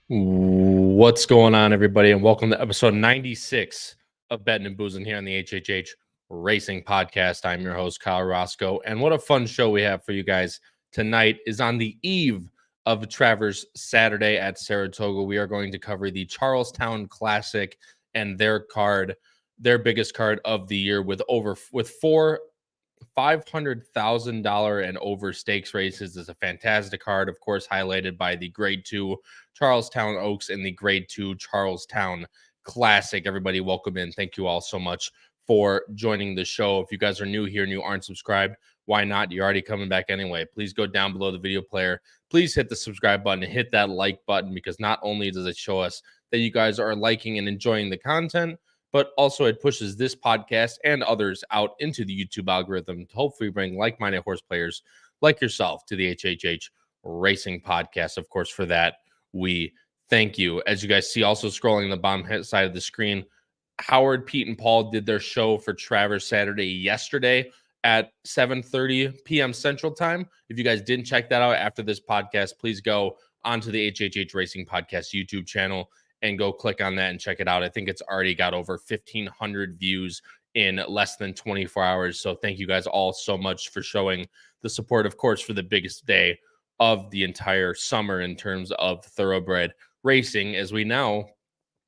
What's going on, everybody, and welcome to episode 96 of Bettin N Boozin here on the HHH Racing Podcast. I'm your host, Kyle Roscoe, and what a fun show we have for you guys tonight is on the eve of Travers Saturday at Saratoga. We are going to cover the Charles Town Classic and their biggest card of the year with four $500,000 and over stakes races. Is a fantastic card, of course, highlighted by the Grade 2 Charles Town Oaks and the Grade 2 Charles Town Classic. Everybody, welcome in. Thank you all so much for joining the show. If you guys are new here and you aren't subscribed, why not? You're already coming back anyway. Please go down below the video player. Please hit the subscribe button and hit that like button, because not only does it show us that you guys are liking and enjoying the content, but also it pushes this podcast and others out into the YouTube algorithm to hopefully bring like-minded horse players like yourself to the HHH Racing Podcast. Of course, for that, we thank you. As you guys see, also scrolling the bottom side of the screen, Howard, Pete, and Paul did their show for Travers Saturday yesterday at 7:30 p.m. Central Time. If you guys didn't check that out after this podcast, please go onto the HHH Racing Podcast YouTube channel and go click on that and check it out. I think it's already got over 1,500 views in less than 24 hours. So thank you guys all so much for showing the support, of course, for the biggest day of the entire summer in terms of thoroughbred racing. As we now,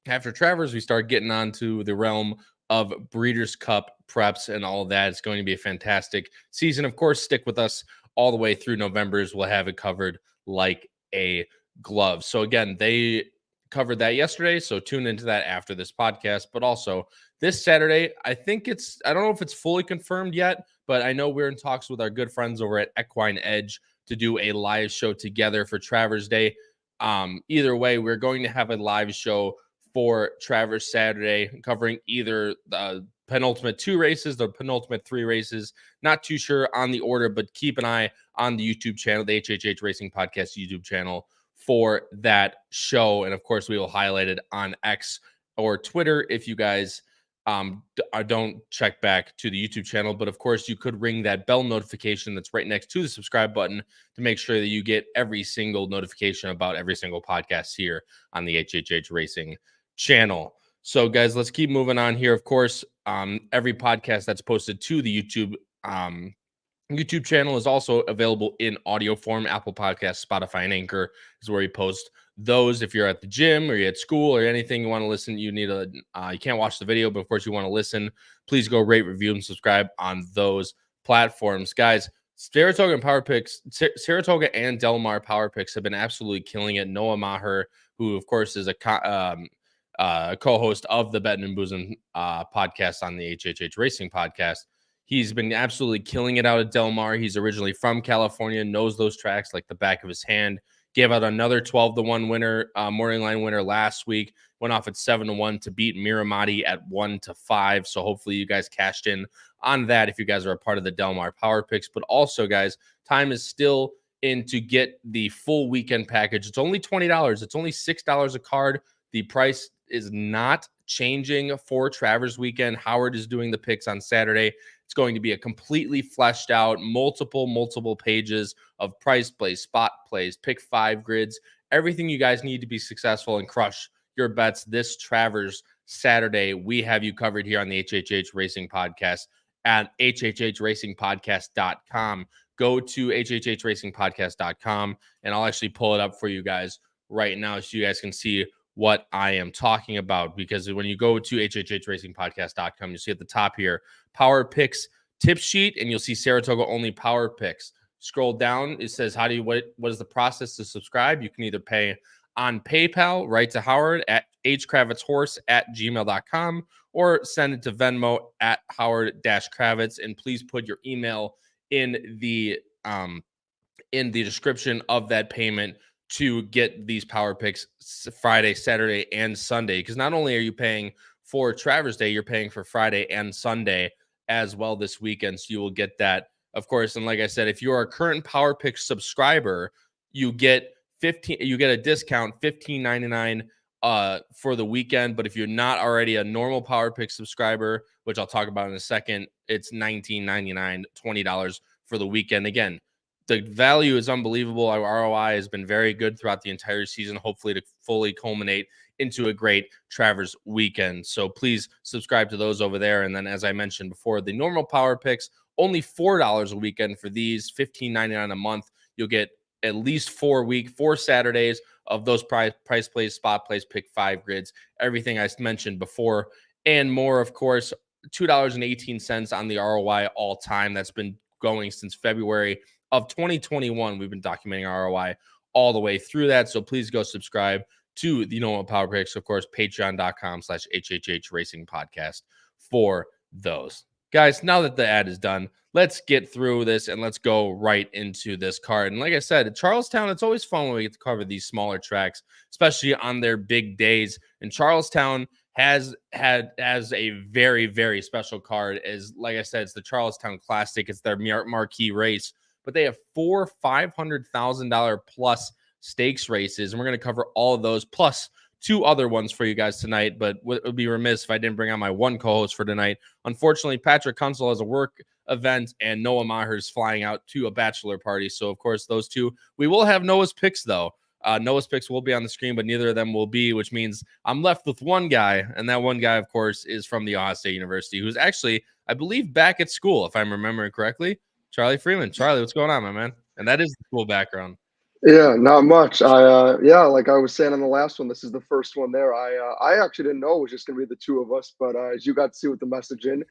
after Travers, we start getting onto the realm of Breeders' Cup preps and all of that. It's going to be a fantastic season. Of course, stick with us all the way through November. We'll have it covered like a glove. So again, they covered that yesterday, so tune into that after this podcast. But also this Saturday, I don't know if it's fully confirmed yet, but I know we're in talks with our good friends over at Equine Edge to do a live show together for Travers Day. Either way, we're going to have a live show for Travers Saturday covering either the penultimate 2 races, the penultimate 3 races. Not too sure on the order, but keep an eye on the YouTube channel, the HHH Racing Podcast YouTube channel, for that show. And of course, we will highlight it on X or Twitter if you guys don't check back to the YouTube channel. But of course, you could ring that bell notification that's right next to the subscribe button to make sure that you get every single notification about every single podcast here on the HHH Racing channel. So guys, let's keep moving on here. Of course, every podcast that's posted to the YouTube channel is also available in audio form. Apple Podcasts, Spotify, and Anchor is where we post those. If you're at the gym or you're at school or anything, you want to listen, you can't watch the video, but of course you want to listen, please go rate, review, and subscribe on those platforms. Guys, Saratoga and Del Mar Power Picks have been absolutely killing it. Noah Maher, who of course is a co-host of the Bettin N Boozin podcast on the HHH Racing Podcast, he's been absolutely killing it out at Del Mar. He's originally from California, knows those tracks like the back of his hand. Gave out another 12-1 winner, morning line winner last week. Went off at 7-1 to beat Miramati at 1-5. So hopefully you guys cashed in on that if you guys are a part of the Del Mar Power Picks. But also, guys, time is still in to get the full weekend package. It's only $20. It's only $6 a card. The price is not changing for Travers weekend. Howard is doing the picks on Saturday. It's going to be a completely fleshed out, multiple pages of price plays, spot plays, pick 5 grids, everything you guys need to be successful and crush your bets this Travers Saturday. We have you covered here on the HHH Racing Podcast at hhhracingpodcast.com. Go to hhhracingpodcast.com and I'll actually pull it up for you guys right now so you guys can see what I am talking about, because when you go to hhhracingpodcast.com, you see at the top here, Power Picks tip sheet, and you'll see Saratoga only Power Picks. Scroll down, it says, what is the process to subscribe? You can either pay on PayPal, right to Howard at hkravitzhorse@gmail.com, or send it to Venmo at Howard-Kravitz, and please put your email in the description of that payment to get these Power Picks Friday, Saturday, and Sunday. Because not only are you paying for Travers Day, you're paying for Friday and Sunday as well this weekend. So you will get that, of course. And like I said, if you're a current Power Pick subscriber, you get a discount, $15.99 for the weekend. But if you're not already a normal Power Pick subscriber, which I'll talk about in a second, it's $19.99, $20 for the weekend. Again, the value is unbelievable. Our ROI has been very good throughout the entire season, hopefully to fully culminate into a great Travers weekend. So please subscribe to those over there. And then, as I mentioned before, the normal power picks, only $4 a weekend for these, $15.99 a month. You'll get at least 4 Saturdays of those price plays, spot plays, pick 5 grids, everything I mentioned before, and more, of course. $2.18 on the ROI all time. That's been going since February of 2021. We've been documenting ROI all the way through that. So please go subscribe to the normal power picks, of course, patreon.com/HHH Racing Podcast for those. Guys, now that the ad is done, let's get through this and let's go right into this card. And like I said, at Charlestown, it's always fun when we get to cover these smaller tracks, especially on their big days. And Charlestown has a very, very special card. As like I said, it's the Charlestown Classic. It's their marquee race, but they have 4 $500,000 plus stakes races, and we're going to cover all of those plus 2 other ones for you guys tonight. But it would be remiss if I didn't bring on my one co-host for tonight. Unfortunately, Patrick Kunsel has a work event, and Noah Maher's flying out to a bachelor party. So, of course, those two. We will have Noah's picks, though. Noah's picks will be on the screen, but neither of them will be, which means I'm left with one guy, and that one guy, of course, is from the Ohio State University, who's actually, I believe, back at school, if I'm remembering correctly. Charlie Freeman. Charlie, what's going on, my man? And that is the cool background. Yeah, not much. Like I was saying on the last one, this is the first one there. I actually didn't know it was just going to be the two of us, but as you got to see with the message in,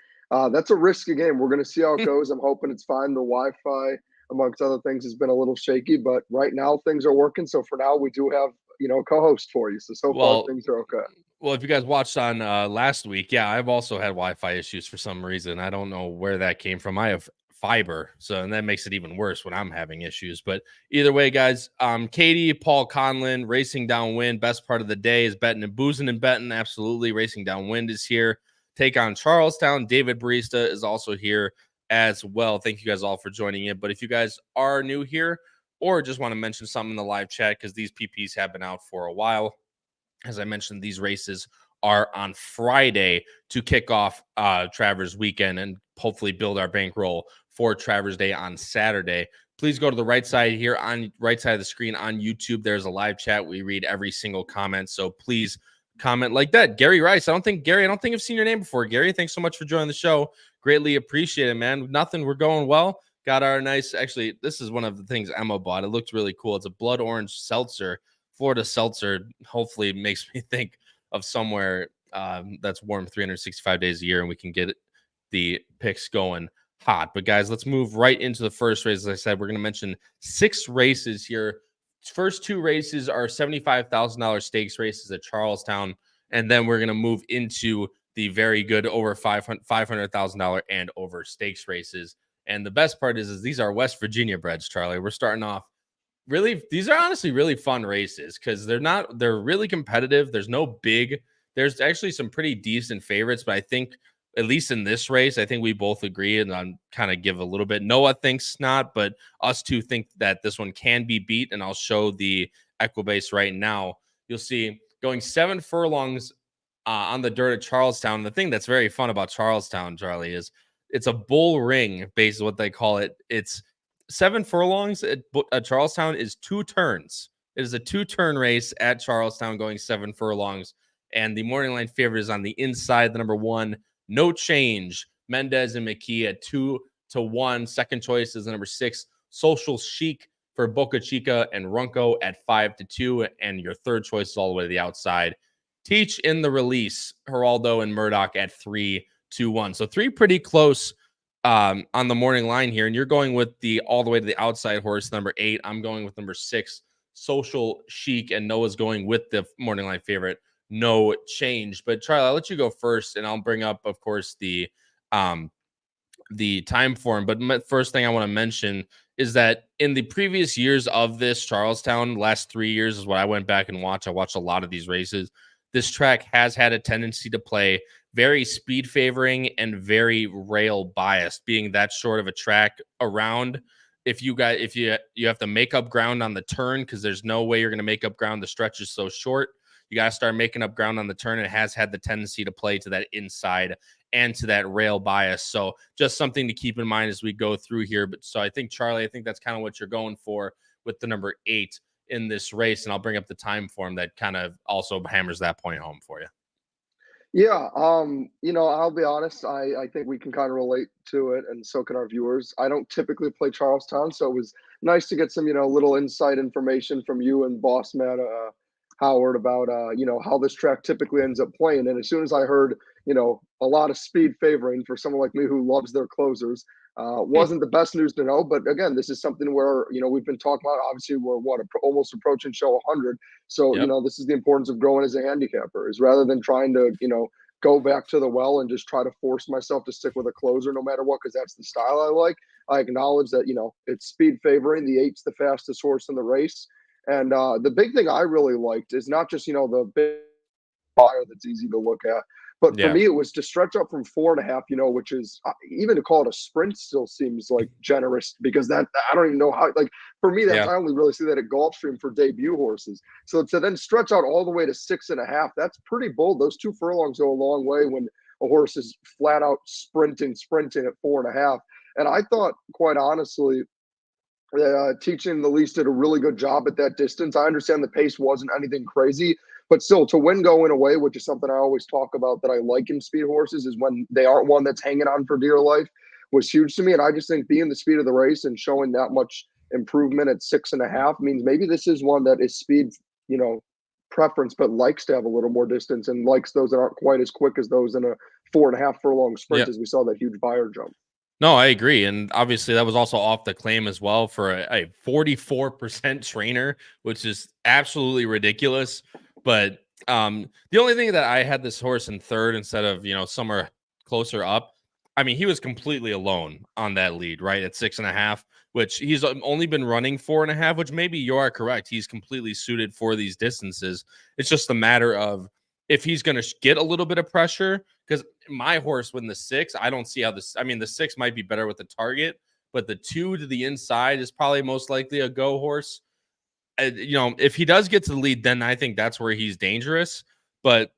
that's a risky game. We're going to see how it goes. I'm hoping it's fine. The Wi-Fi, amongst other things, has been a little shaky, but right now things are working. So for now, we do have, a co-host for you. So far things are okay. Well, if you guys watched on last week, yeah, I've also had Wi-Fi issues for some reason. I don't know where that came from. I have fiber, and that makes it even worse when I'm having issues. But either way, guys, Katie, Paul Conlon, Racing Downwind, best part of the day is Bettin N Boozin and Bettin. Absolutely, Racing Downwind is here. Take on Charlestown. David Barista is also here as well. Thank you guys all for joining in. But if you guys are new here or just want to mention something in the live chat, because these PPs have been out for a while, as I mentioned, these races are on Friday to kick off Travers weekend and hopefully build our bankroll for Travers Day on Saturday. Please go to the right side here, on right side of the screen on YouTube. There's a live chat. We read every single comment, so please comment like that. Gary Rice, I don't think I've seen your name before. Gary, thanks so much for joining the show. Greatly appreciate it, man. Nothing, we're going well. Got our nice, actually, this is one of the things Emma bought. It looked really cool. It's a blood orange seltzer. Florida seltzer hopefully makes me think of somewhere that's warm 365 days a year, and we can get the picks going hot. But guys, let's move right into the first race. As I said, we're going to mention 6 races here. First 2 races are $75,000 stakes races at Charlestown, and then we're going to move into the very good over $500,000 and over stakes races. And the best part is these are West Virginia breds, Charlie. We're starting off really, these are honestly really fun races because they're really competitive. There's actually some pretty decent favorites, but I think at least in this race, I think we both agree, and I'm kind of give a little bit. Noah thinks not, but us two think that this one can be beat, and I'll show the Equibase right now. You'll see going 7 furlongs on the dirt at Charlestown. The thing that's very fun about Charlestown, Charlie, is it's a bull ring, based on what they call it. It's 7 furlongs at Charlestown is 2 turns. It is a 2-turn race at Charlestown going 7 furlongs. And the morning line favorite is on the inside, the number 1, No Change. Mendez and McKee at 2-1. Second choice is the number 6, Social Chic for Boca Chica and Runco at 5-2. And your third choice is all the way to the outside. Teach in the Release, Geraldo and Murdoch at 3-1. So 3 pretty close on the morning line here, and you're going with the all the way to the outside horse, number 8. I'm going with number 6, Social Chic, and Noah's going with the morning line favorite, No Change. But Charlie, I'll let you go first, and I'll bring up, of course, the time form. But first thing I want to mention is that in the previous years of this Charlestown, last 3 years is what I went back and watched. I watched a lot of these races. This track has had a tendency to play very speed favoring and very rail biased, being that short of a track around. If you have to make up ground on the turn, because there's no way you're going to make up ground. The stretch is so short. you got to start making up ground on the turn. It has had the tendency to play to that inside and to that rail bias. So just something to keep in mind as we go through here. But so I think, Charlie, I think that's kind of what you're going for with the number 8 in this race. And I'll bring up the time form that kind of also hammers that point home for you. Yeah, I'll be honest, I think we can kind of relate to it, and so can our viewers. I don't typically play Charlestown, so it was nice to get some, little inside information from you and boss man Howard about how this track typically ends up playing. And as soon as I heard, a lot of speed favoring for someone like me who loves their closers, wasn't the best news to know. But again, this is something where, we've been talking about. Obviously, we're almost approaching show 100. So, Yep. this is the importance of growing as a handicapper, is rather than trying to, go back to the well and just try to force myself to stick with a closer no matter what, because that's the style I like. I acknowledge that, it's speed favoring. The 8's the fastest horse in the race. And the big thing I really liked is not just, the big fire that's easy to look at, but for me, it was to stretch up from 4.5, which is even to call it a sprint still seems like generous, because that I don't even know how, like, for me, that's I only really see that at Gulfstream for debut horses. So to then stretch out all the way to 6.5, that's pretty bold. Those 2 furlongs go a long way when a horse is flat out sprinting at 4.5. And I thought, quite honestly, Teaching the Least did a really good job at that distance. I understand the pace wasn't anything crazy, but still, to win going away, which is something I always talk about that I like in speed horses, is when they aren't one that's hanging on for dear life, was huge to me. And I just think being the speed of the race and showing that much improvement at 6.5 means maybe this is one that is speed, preference, but likes to have a little more distance and likes those that aren't quite as quick as those in a 4.5 furlong sprint, as we saw that huge buyer jump. No, I agree. And obviously that was also off the claim as well for a 44% trainer, which is absolutely ridiculous. But the only thing that I had this horse in 3rd instead of, somewhere closer up, I mean, he was completely alone on that lead, right? At 6.5, which he's only been running 4.5, which maybe you are correct. He's completely suited for these distances. It's just a matter of if he's going to get a little bit of pressure, because my horse with the 6, I don't see how this, I mean, the 6 might be better with the target, but the 2 to the inside is probably most likely a go horse. If he does get to the lead, then I think that's where he's dangerous. But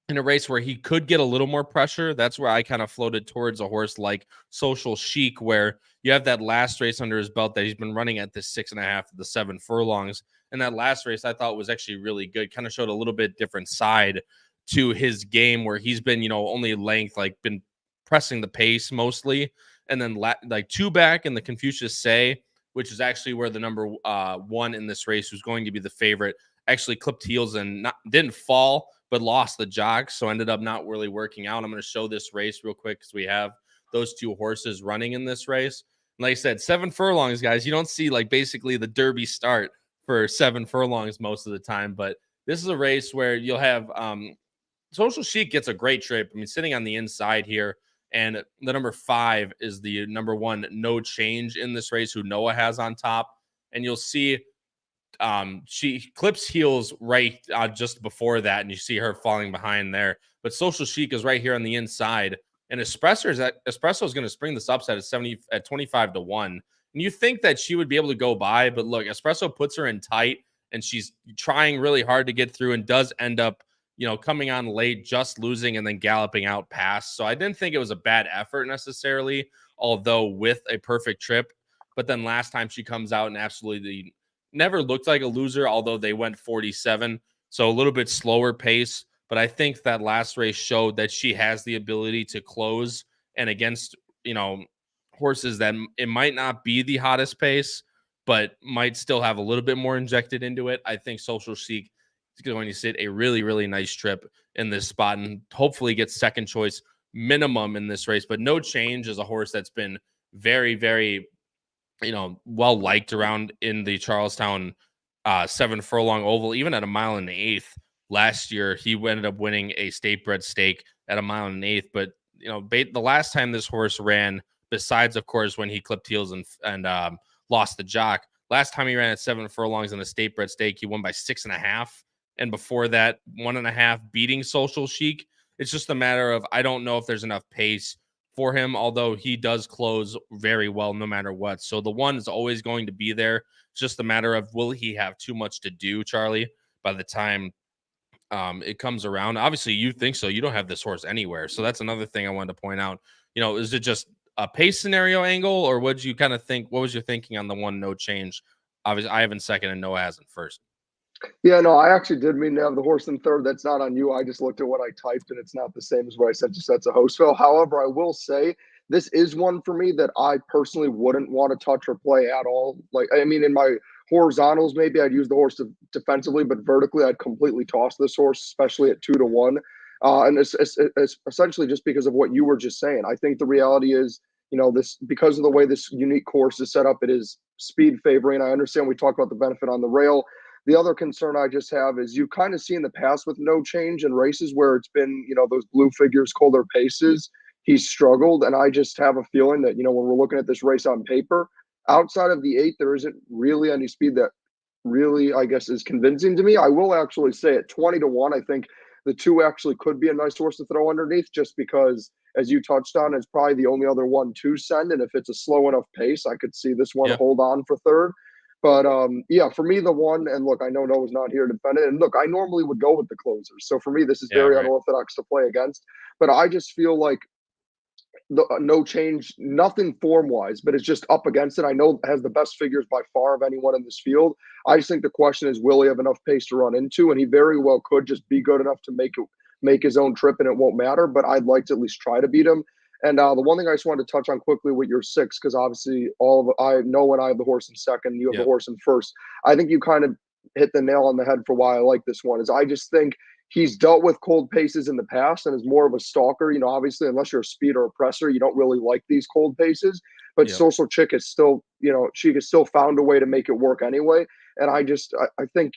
in a race where he could get a little more pressure, that's where I kind of floated towards a horse like Social Chic, where you have that last race under his belt that he's been running at this 6.5 to the 7 furlongs. And that last race I thought was actually really good, kind of showed a little bit different side to his game, where he's been, only length, like been pressing the pace mostly. And then like 2 back in the Confucius Say, which is actually where the number 1 in this race, who's going to be the favorite, actually clipped heels and didn't fall, but lost the jock, so ended up not really working out. I'm going to show this race real quick because we have those 2 horses running in this race. And like I said, 7 furlongs, guys. You don't see like basically the Derby start for 7 furlongs most of the time, but this is a race where you'll have Social Chic gets a great trip. I mean, sitting on the inside here, and the number 5 is the number 1 No Change in this race, who Noah has on top, and you'll see she clips heels right just before that, and you see her falling behind there. But Social Chic is right here on the inside, and Espresso is going to spring this upset at 25 to 1. And you think that she would be able to go by, but look, Espresso puts her in tight, and she's trying really hard to get through, and does end up, coming on late, just losing, and then galloping out past. So I didn't think it was a bad effort necessarily, although with a perfect trip. But then last time she comes out and absolutely never looked like a loser, although they went 47. So a little bit slower pace. But I think that last race showed that she has the ability to close, and against, horses that it might not be the hottest pace, but might still have a little bit more injected into it. I think Social Chic is going to sit a really, really nice trip in this spot and hopefully get second choice minimum in this race. But No Change is a horse that's been very, very, well liked around in the Charlestown 7 furlong oval, even at 1 1/8 last year. He ended up winning a state bred stake at 1 1/8. But, the last time this horse ran, besides, of course, when he clipped heels and lost the jock, last time he ran at 7 furlongs in a state bred stake, he won by 6.5. And before that, 1.5 beating Social Chic. It's just a matter of, I don't know if there's enough pace for him, although he does close very well no matter what. So the 1 is always going to be there. It's just a matter of, will he have too much to do, Charlie, by the time it comes around. Obviously, you think so. You don't have this horse anywhere. So that's another thing I wanted to point out. Is it just a pace scenario angle, or what did you kind of think? What was your thinking on the one no change? Obviously, I have in second and Noah has in first. Yeah, no, I actually did mean to have the horse in third. That's not on you. I just looked at what I typed, and it's not the same as what I said. Just that's a host fill. However, I will say this is one for me that I personally wouldn't want to touch or play at all. Like, I mean, in my horizontals, maybe I'd use the horse defensively, but vertically, I'd completely toss this horse, especially at 2-1. And it's essentially just because of what you were just saying. I think the reality is, this because of the way this unique course is set up, it is speed favoring. I understand we talk about the benefit on the rail. The other concern I just have is you kind of see in the past with no change in races where it's been, those blue figures, colder paces, he's struggled. And I just have a feeling that, when we're looking at this race on paper, outside of the 8, there isn't really any speed that really, I guess, is convincing to me. I will actually say at 20-1, I think the 2 actually could be a nice horse to throw underneath just because, as you touched on, it's probably the only other one to send. And if it's a slow enough pace, I could see this one hold on for third. But yeah, for me, the one, and look, I know Noah's not here to defend it. And look, I normally would go with the closers. So for me, this is very unorthodox to play against. But I just feel like the no change, nothing form wise, but it's just up against it. I know it has the best figures by far of anyone in this field. I just think the question is, will he have enough pace to run into? And he very well could just be good enough to make his own trip, and it won't matter. But I'd like to at least try to beat him. And the one thing I just wanted to touch on quickly with your 6, because obviously I know when I have the horse in second, you have the horse in first. I think you kind of hit the nail on the head for why I like this one. Is I just think he's dealt with cold paces in the past and is more of a stalker. Obviously, unless you're a speed or a presser, you don't really like these cold paces. But Social Chick is still, she has still found a way to make it work anyway. And I think,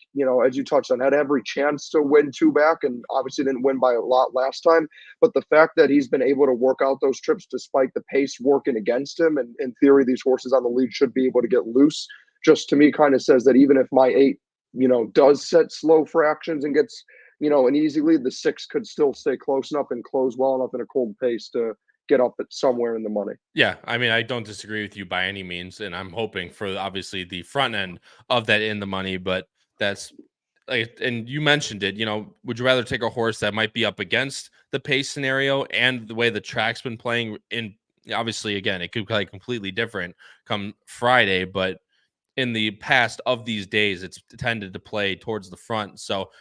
as you touched on, had every chance to win 2 back, and obviously didn't win by a lot last time. But the fact that he's been able to work out those trips despite the pace working against him, and in theory, these horses on the lead should be able to get loose, just to me kind of says that even if my 8, does set slow fractions and gets, an easy lead, the 6 could still stay close enough and close well enough in a cold pace to get up at somewhere in the money. Yeah, I mean, I don't disagree with you by any means, and I'm hoping for obviously the front end of that in the money, but that's like, and you mentioned it, would you rather take a horse that might be up against the pace scenario and the way the track's been playing in, obviously, again, it could play completely different come Friday, but in the past of these days, it's tended to play towards the front. So,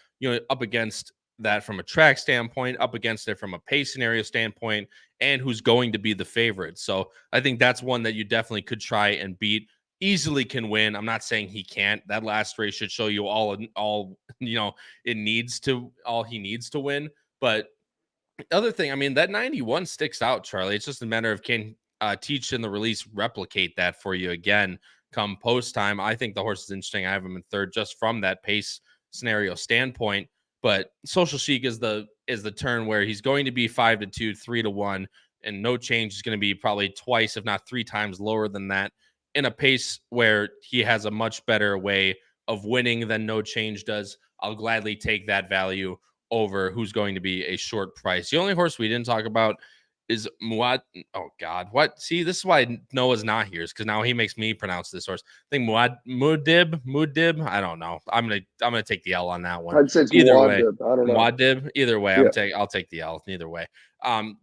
up against that from a track standpoint, up against it from a pace scenario standpoint, and who's going to be the favorite. So I think that's one that you definitely could try and beat. Easily can win. I'm not saying he can't. That last race should show you all it needs to, all he needs to win. But other thing, I mean, that 91 sticks out, Charlie. It's just a matter of can Teach in the release replicate that for you again come post time. I think the horse is interesting. I have him in third just from that pace scenario standpoint. But Social Chic is the turn where he's going to be 5-2, 3-1, and no change is going to be probably twice, if not 3 times lower than that, in a pace where he has a much better way of winning than no change does. I'll gladly take that value over who's going to be a short price. The only horse we didn't talk about is Muad. Oh God, what? See, this is why Noah's not here, is because now he makes me pronounce this horse. I think Muad'Dib. I don't know. I'm gonna take the L on that one. I'd say it's either Muad'Dib. way. I don't know. Muad'Dib. Either way, I'll take the L. Either way.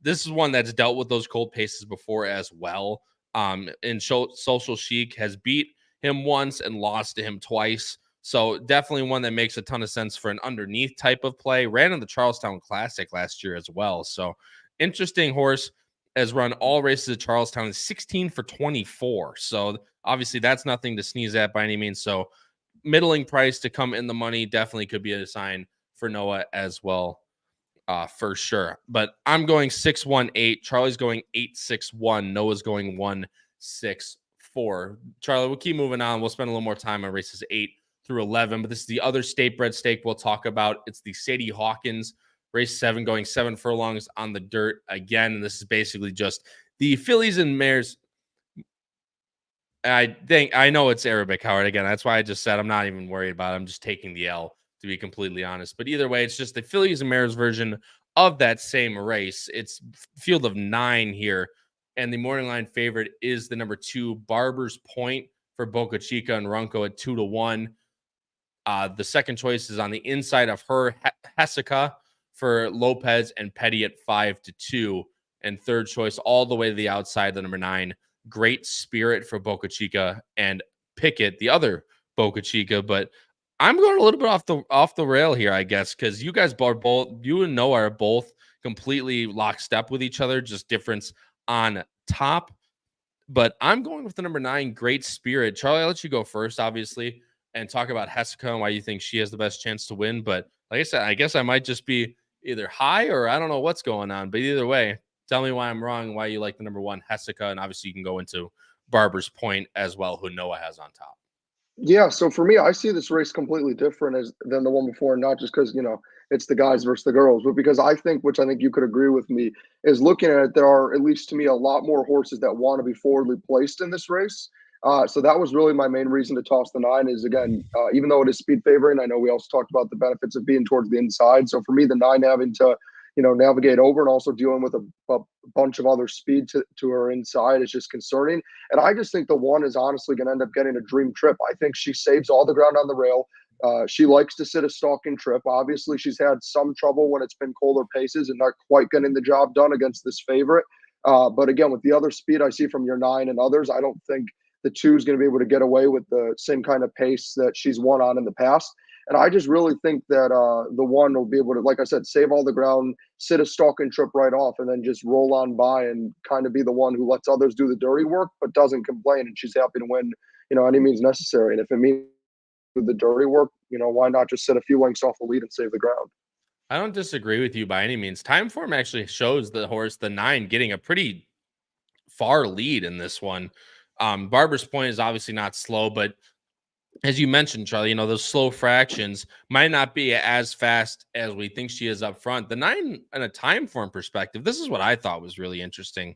This is one that's dealt with those cold paces before as well. And Social Chic has beat him once and lost to him twice. So definitely one that makes a ton of sense for an underneath type of play. Ran in the Charles Town Classic last year as well. So interesting horse. Has run all races at Charlestown, is 16 for 24. So obviously that's nothing to sneeze at by any means. So middling price to come in the money definitely could be a sign for Noah as well, for sure. But I'm going 6-1-8. Charlie's going 8-6-1. Noah's going 1-6-4. Charlie, we'll keep moving on. We'll spend a little more time on races 8 through 11. But this is the other state bred stake we'll talk about. It's the Sadie Hawkins race 7, going 7 furlongs on the dirt again. And this is basically just the fillies and mares. I know it's Arabic, Howard. Again, that's why I just said I'm not even worried about it. I'm just taking the L, to be completely honest. But either way, it's just the fillies and mares version of that same race. It's field of 9 here. And the morning line favorite is the number 2, Barber's Point, for Boca Chica and Runco at 2-1. The second choice is on the inside of her, Hessica for Lopez and Petty at 5-2. And third choice all the way to the outside, the number 9, Great Spirit for Boca Chica and Pickett, the other Boca Chica. But I'm going a little bit off the rail here, I guess, because you guys are both, you and Noah are both completely lockstep with each other, just difference on top. But I'm going with the number 9, Great Spirit. Charlie, I'll let you go first, obviously, and talk about Hessica and why you think she has the best chance to win. But like I said, I guess I might just be either high or I don't know what's going on. But either way, tell me why I'm wrong, why you like the number 1, Hessica. And obviously you can go into Barber's Point as well, who Noah has on top. Yeah, so for me, I see this race completely different than the one before, not just because, it's the guys versus the girls, but because I think, which I think you could agree with me, is looking at it, there are, at least to me, a lot more horses that want to be forwardly placed in this race. So that was really my main reason to toss the 9 is, again, even though it is speed favoring, I know we also talked about the benefits of being towards the inside. So for me, the 9 having to navigate over and also dealing with a bunch of other speed to her inside is just concerning. And I just think the 1 is honestly going to end up getting a dream trip. I think she saves all the ground on the rail. She likes to sit a stalking trip. Obviously, she's had some trouble when it's been colder paces and not quite getting the job done against this favorite. But again, with the other speed I see from your 9 and others, I don't think the 2 is going to be able to get away with the same kind of pace that she's won on in the past. And I just really think that the 1 will be able to, like I said, save all the ground, sit a stalking trip right off, and then just roll on by and kind of be the one who lets others do the dirty work, but doesn't complain. And she's happy to win, any means necessary. And if it means the dirty work, why not just sit a few lengths off the lead and save the ground? I don't disagree with you by any means. Time form actually shows the horse, the 9, getting a pretty far lead in this one. Barber's Point is obviously not slow, but as you mentioned, Charlie, those slow fractions might not be as fast as we think she is up front. The 9, in a time form perspective, this is what I thought was really interesting.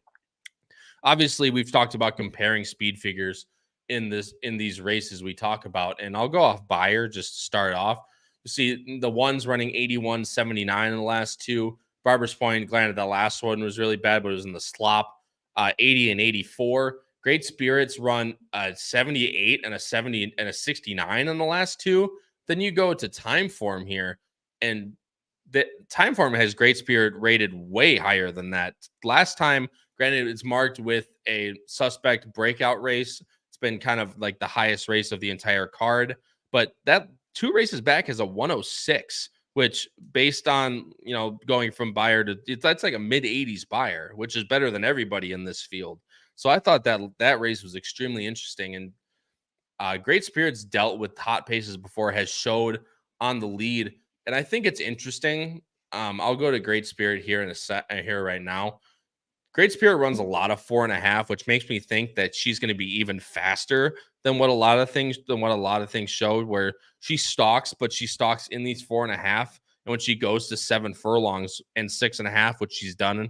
Obviously, we've talked about comparing speed figures in these races we talk about, and I'll go off Beyer just to start off. You see the 1's running 81.79 in the last 2. Barber's Point, granted, the last one was really bad, but it was in the slop. 80 and 84. Great Spirits run 78 and a 70 and a 69 on the last 2. Then you go to time form here, and the time form has Great Spirit rated way higher than that. Last time, granted, it's marked with a suspect breakout race. It's been kind of like the highest race of the entire card, but that 2 races back is a 106, which based on, going from Beyer to, that's like a mid-80s Beyer, which is better than everybody in this field. So I thought that race was extremely interesting. And Great Spirits dealt with hot paces before, has showed on the lead. And I think it's interesting. I'll go to Great Spirit here in a set here right now. Great Spirit runs a lot of 4.5, which makes me think that she's going to be even faster than what a lot of things showed, where she stalks, but she stalks in these 4.5. And when she goes to 7 furlongs and 6.5, which she's done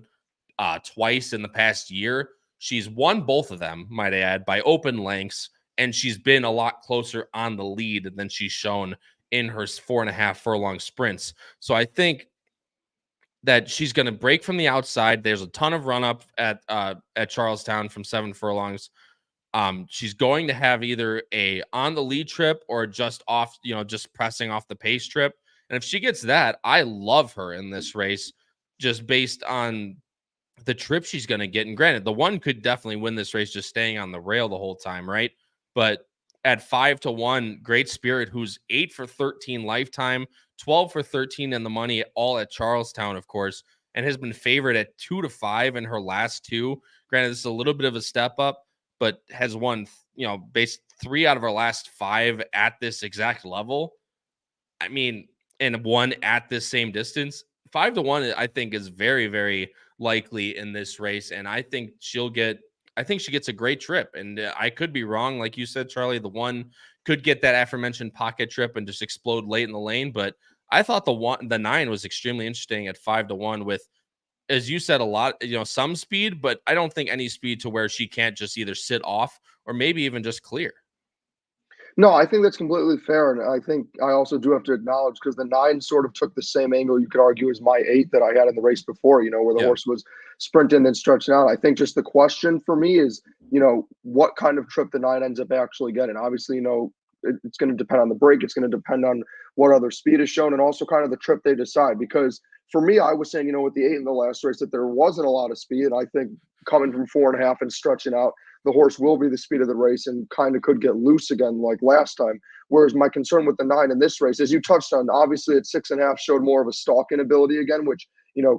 twice in the past year, she's won both of them, might I add, by open lengths, and she's been a lot closer on the lead than she's shown in her 4.5 furlong sprints. So I think that she's going to break from the outside. There's a ton of run up at Charlestown from 7 furlongs. She's going to have either a on the lead trip or just off, just pressing off the pace trip. And if she gets that, I love her in this race, just based on the trip she's going to get. And granted, the 1 could definitely win this race just staying on the rail the whole time, right? But at 5-1, Great Spirit, who's 8 for 13 lifetime, 12 for 13 in the money, all at Charlestown, of course, and has been favored at 2-5 in her last 2. Granted, this is a little bit of a step up, but has won, based 3 out of her last 5 at this exact level. I mean, and 1 at this same distance. 5-1, I think, is very, very likely in this race, and I think she gets a great trip. And I could be wrong, like you said, Charlie. The 1 could get that aforementioned pocket trip and just explode late in the lane, but I thought the 9 was extremely interesting at 5-1 with, as you said, a lot, some speed, but I don't think any speed to where she can't just either sit off or maybe even just clear. No, I think that's completely fair. And I think I also do have to acknowledge, because the 9 sort of took the same angle, you could argue, as my 8 that I had in the race before, where the horse was sprinting and stretching out. I think just the question for me is, what kind of trip the 9 ends up actually getting. Obviously, it's going to depend on the break. It's going to depend on what other speed is shown, and also kind of the trip they decide. Because for me, I was saying, with the 8 in the last race, that there wasn't a lot of speed. I think coming from 4.5 and stretching out, the horse will be the speed of the race and kind of could get loose again like last time. Whereas my concern with the 9 in this race, as you touched on, obviously at 6.5 showed more of a stalking ability again, which,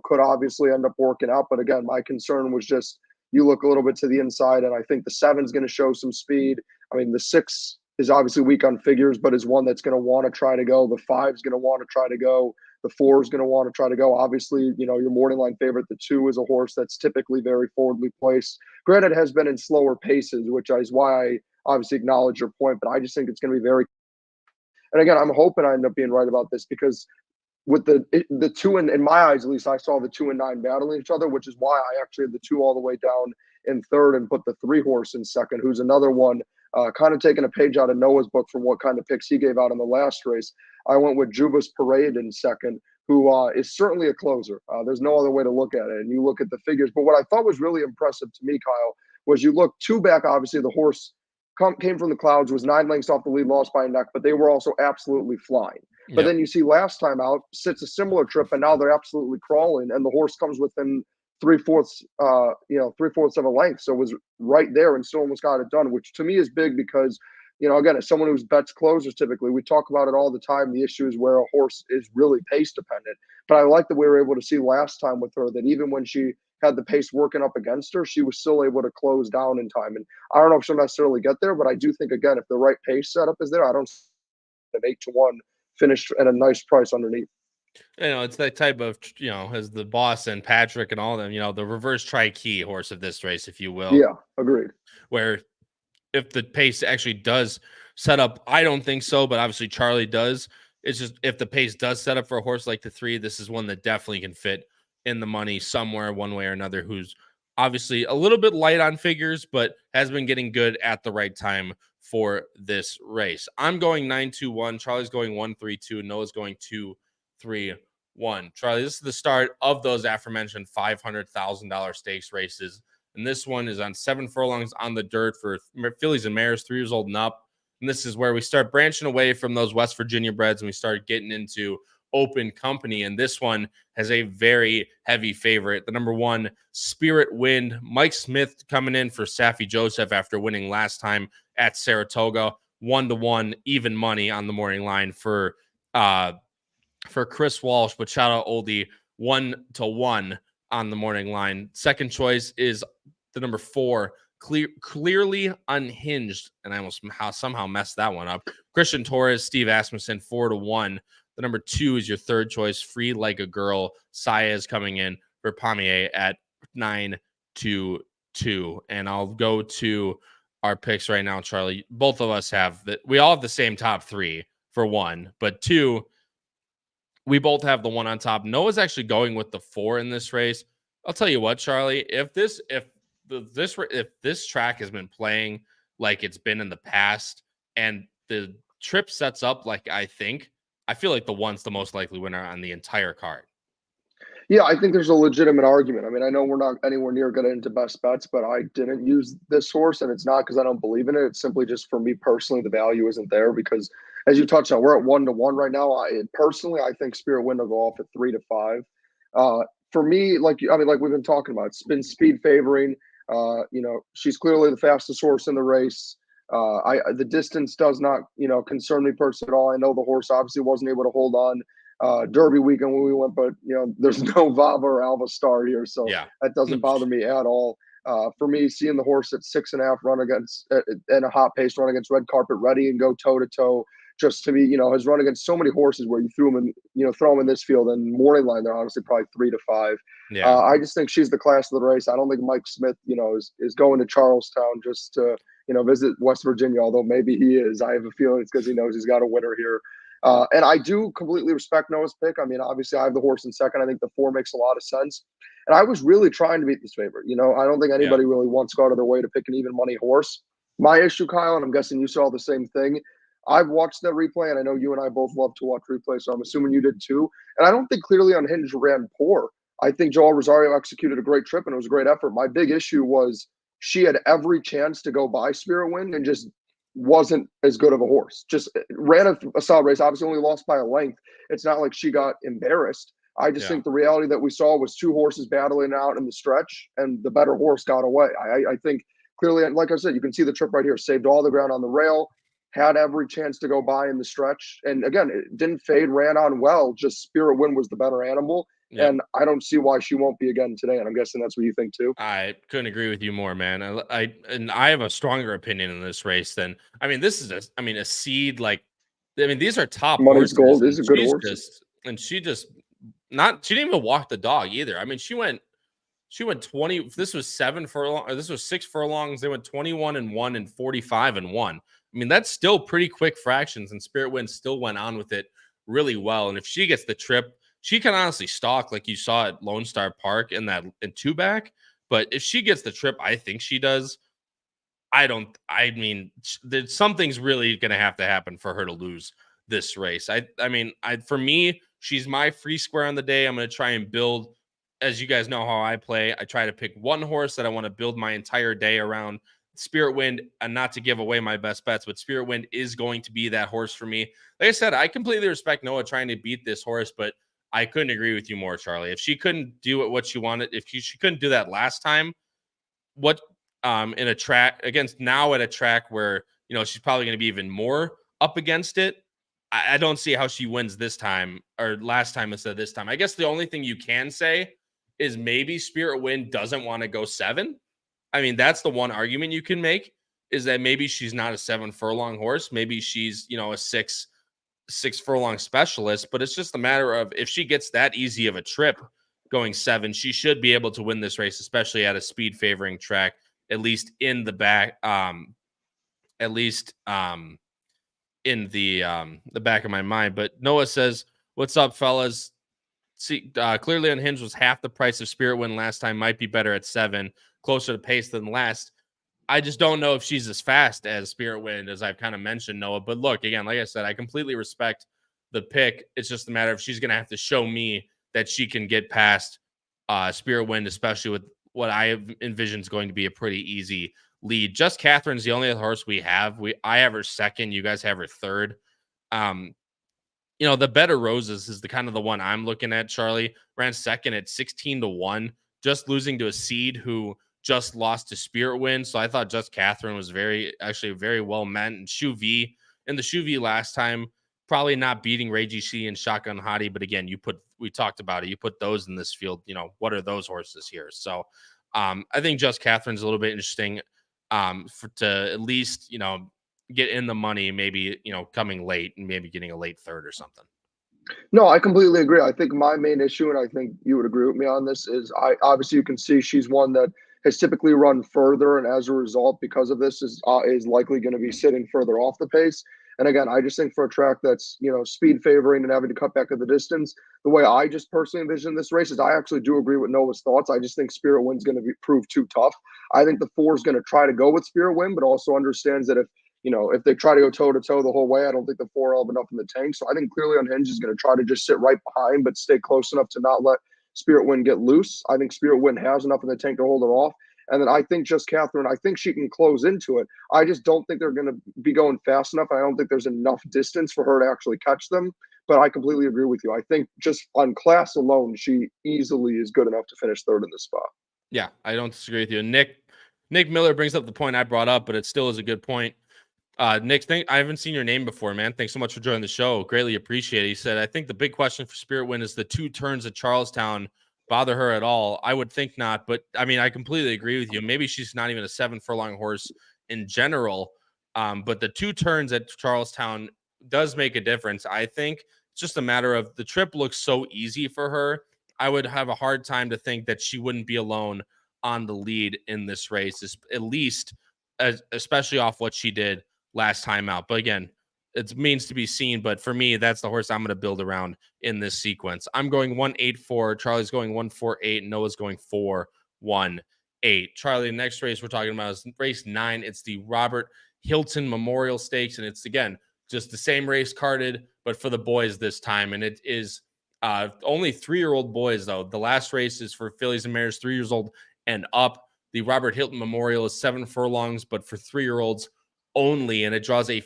could obviously end up working out. But again, my concern was just, you look a little bit to the inside, and I think the 7's going to show some speed. I mean, the 6 is obviously weak on figures, but is one that's going to want to try to go. The 5's going to want to try to go. The 4 is going to want to try to go. Obviously, your morning line favorite, the 2, is a horse that's typically very forwardly placed. Granted, it has been in slower paces, which is why I obviously acknowledge your point, but I just think it's going to be very. And again, I'm hoping I end up being right about this, because with the 2, in my eyes at least, I saw the 2 and 9 battling each other, which is why I actually had the 2 all the way down in third and put the 3 horse in second, who's another one, kind of taking a page out of Noah's book from what kind of picks he gave out in the last race. I went with Juba's Parade in second, who is certainly a closer. There's no other way to look at it. And you look at the figures. But what I thought was really impressive to me, Kyle, was you look 2 back, obviously the horse came from the clouds, was 9 lengths off the lead, lost by a neck, but they were also absolutely flying. But Yep. then you see last time out, sits a similar trip, and now they're absolutely crawling, and the horse comes within 3/4, 3/4 of a length. So it was right there and still almost got it done, which to me is big because, again, as someone who's bets closers typically, we talk about it all the time. The issue is where a horse is really pace dependent. But I like that we were able to see last time with her that even when she had the pace working up against her, she was still able to close down in time. And I don't know if she'll necessarily get there, but I do think, again, if the right pace setup is there, I don't see an 8-1 finished at a nice price underneath. It's that type of, as the boss and Patrick and all of them, the reverse tri-key horse of this race, if you will. Yeah, agreed. Where if the pace actually does set up, I don't think so, but obviously Charlie does. It's just if the pace does set up for a horse like the 3, this is one that definitely can fit in the money somewhere, one way or another, who's obviously a little bit light on figures, but has been getting good at the right time for this race. I'm going 9-2-1. Charlie's going 1-3-2. Noah's going 2-3-1. Charlie, this is the start of those aforementioned $500,000 stakes races. And this one is on 7 furlongs on the dirt for fillies and mares 3 years old and up. And this is where we start branching away from those West Virginia breds and we start getting into open company. And this one has a very heavy favorite. The number 1, Spirit Wind. Mike Smith coming in for Saffie Joseph after winning last time at Saratoga. 1-1 even money on the morning line for Chris Walsh. But shout out Oldie, 1-1 on the morning line. Second choice is the number 4, Clearly Unhinged, and I almost somehow messed that one up. Christian Torres, Steve Asmussen, 4-1. The number 2 is your third choice, Free Like a Girl. Saya is coming in for Pommier at 9-2-2. And I'll go to our picks right now, Charlie. Both of us have that. We all have the same top 3 for 1, but 2, we both have the 1 on top. Noah's actually going with the 4 in this race. I'll tell you what, Charlie, if this track has been playing like it's been in the past and the trip sets up like I feel like the 1's the most likely winner on the entire card. Yeah, I think there's a legitimate argument. I mean, I know we're not anywhere near getting into best bets, but I didn't use this horse, and it's not because I don't believe in it. It's simply just for me personally, the value isn't there because, as you touched on, we're at 1-1 right now. I think Spirit Wind will go off at 3-5. For me, like we've been talking about, it's been speed favoring. She's clearly the fastest horse in the race. The distance does not, concern me personally at all. I know the horse obviously wasn't able to hold on Derby weekend when we went, but there's no Vava or Alva Star here, so yeah, that doesn't bother me at all. For me, seeing the horse at 6.5 run against and a hot pace run against Red Carpet Ready and go toe to toe, just to be, has run against so many horses where you throw them in this field, and morning line they're honestly probably 3-5. Yeah, I just think she's the class of the race. I don't think Mike Smith, is going to Charlestown just to visit West Virginia, although maybe he is. I have a feeling it's because he knows he's got a winner here. And I do completely respect Noah's pick. I mean, obviously, I have the horse in second. I think the 4 makes a lot of sense. And I was really trying to beat this favorite. I don't think anybody really wants to go out of their way to pick an even money horse. My issue, Kyle, and I'm guessing you saw the same thing, I've watched that replay, and I know you and I both love to watch replay, so I'm assuming you did too. And I don't think Clearly Unhinged ran poor. I think Joel Rosario executed a great trip, and it was a great effort. My big issue was she had every chance to go by Spirit Wind and just wasn't as good of a horse. Just ran a solid race. Obviously, only lost by a length. It's not like she got embarrassed. I just think the reality that we saw was two horses battling out in the stretch, and the better horse got away. I think clearly, like I said, you can see the trip right here. Saved all the ground on the rail, had every chance to go by in the stretch. And again, it didn't fade, ran on well. Just Spirit Wind was the better animal. Yep. And I don't see why she won't be again today. And I'm guessing that's what you think too. I couldn't agree with you more, man. I have a stronger opinion in this race than, this is a seed. Like, these are top Money's horses. Gold is a good horse. She didn't even walk the dog either. She went 20. This was 7 furlongs, or this was 6 furlongs. They went 21-1 and 45-1. That's still pretty quick fractions, and Spirit Wind still went on with it really well. And if she gets the trip, she can honestly stalk like you saw at Lone Star Park in 2-back. But if she gets the trip, I think she does. Something's really going to have to happen for her to lose this race. For me, she's my free square on the day. I'm going to try and build, as you guys know how I play. I try to pick one horse that I want to build my entire day around. Spirit Wind, and not to give away my best bets, but Spirit Wind is going to be that horse for me. Like I said, I completely respect Noah trying to beat this horse, but I couldn't agree with you more, Charlie. If she couldn't do what she wanted, if she couldn't do that last time, what in a track against now at a track where she's probably going to be even more up against it, I don't see how she wins this time, or last time instead of this time. I guess the only thing you can say is maybe Spirit Wind doesn't want to go 7. That's the one argument you can make, is that maybe she's not a 7 furlong horse. Maybe she's, a 6 furlong specialist, but it's just a matter of if she gets that easy of a trip going 7, she should be able to win this race, especially at a speed favoring track, at least in the back, in the back of my mind. But Noah says, "What's up, fellas? See, clearly Unhinged was half the price of Spirit Wind last time. Might be better at 7, closer to pace than last. I just don't know if she's as fast as Spirit Wind, as I've kind of mentioned, Noah. But look, again, like I said, I completely respect the pick. It's just a matter of she's going to have to show me that she can get past Spirit Wind, especially with what I envision is going to be a pretty easy lead. Just Catherine's the only other horse we have. I have her second. You guys have her third. The Better Roses is the kind of the one I'm looking at. Charlie ran second at 16-1, just losing to a seed who just lost to Spirit Wind. So I thought Just Catherine was very well meant. And Shu V in the Shu V last time, probably not beating Ray GC and Shotgun Hottie. But again, we talked about it. You put those in this field, what are those horses here? So I think Just Catherine's a little bit interesting to at least, get in the money, maybe, coming late and maybe getting a late third or something. No, I completely agree. I think my main issue, and I think you would agree with me on this, is obviously you can see she's one that has typically run further, and as a result, because of this, is likely going to be sitting further off the pace. And again, I just think for a track that's speed favoring and having to cut back at the distance, the way I just personally envision this race is I actually do agree with Noah's thoughts. I just think Spirit Wind's going to prove too tough. I think the 4 is going to try to go with Spirit Wind, but also understands that if they try to go toe-to-toe the whole way, I don't think the 4 will have enough in the tank. So I think clearly Unhinged is going to try to just sit right behind, but stay close enough to not let Spirit Wind get loose. I think Spirit Wind has enough in the tank to hold it off. And then I think Just Catherine, I think she can close into it. I just don't think they're going to be going fast enough. I don't think there's enough distance for her to actually catch them. But I completely agree with you. I think just on class alone, she easily is good enough to finish third in this spot. Yeah, I don't disagree with you. Nick Miller brings up the point I brought up, but it still is a good point. Nick, I haven't seen your name before, man. Thanks so much for joining the show. Greatly appreciate it. He said, I think the big question for Spirit Wind is the 2 turns at Charlestown bother her at all. I would think not, but I completely agree with you. Maybe she's not even a 7 furlong horse in general. But the 2 turns at Charlestown does make a difference. I think it's just a matter of the trip looks so easy for her. I would have a hard time to think that she wouldn't be alone on the lead in this race, at least, especially off what she did last time out. But again, it means to be seen. But for me, that's the horse I'm going to build around in this sequence. I'm going 1-8-4. Charlie's going 1-4-8. Noah's going 4-1-8. Charlie, the next race we're talking about is race 9. It's the Robert Hilton Memorial Stakes. And it's, again, just the same race carded, but for the boys this time. And it is only 3-year-old boys, though. The last race is for fillies and mares 3 years old and up. The Robert Hilton Memorial is 7 furlongs, but for 3-year-olds only, and it draws a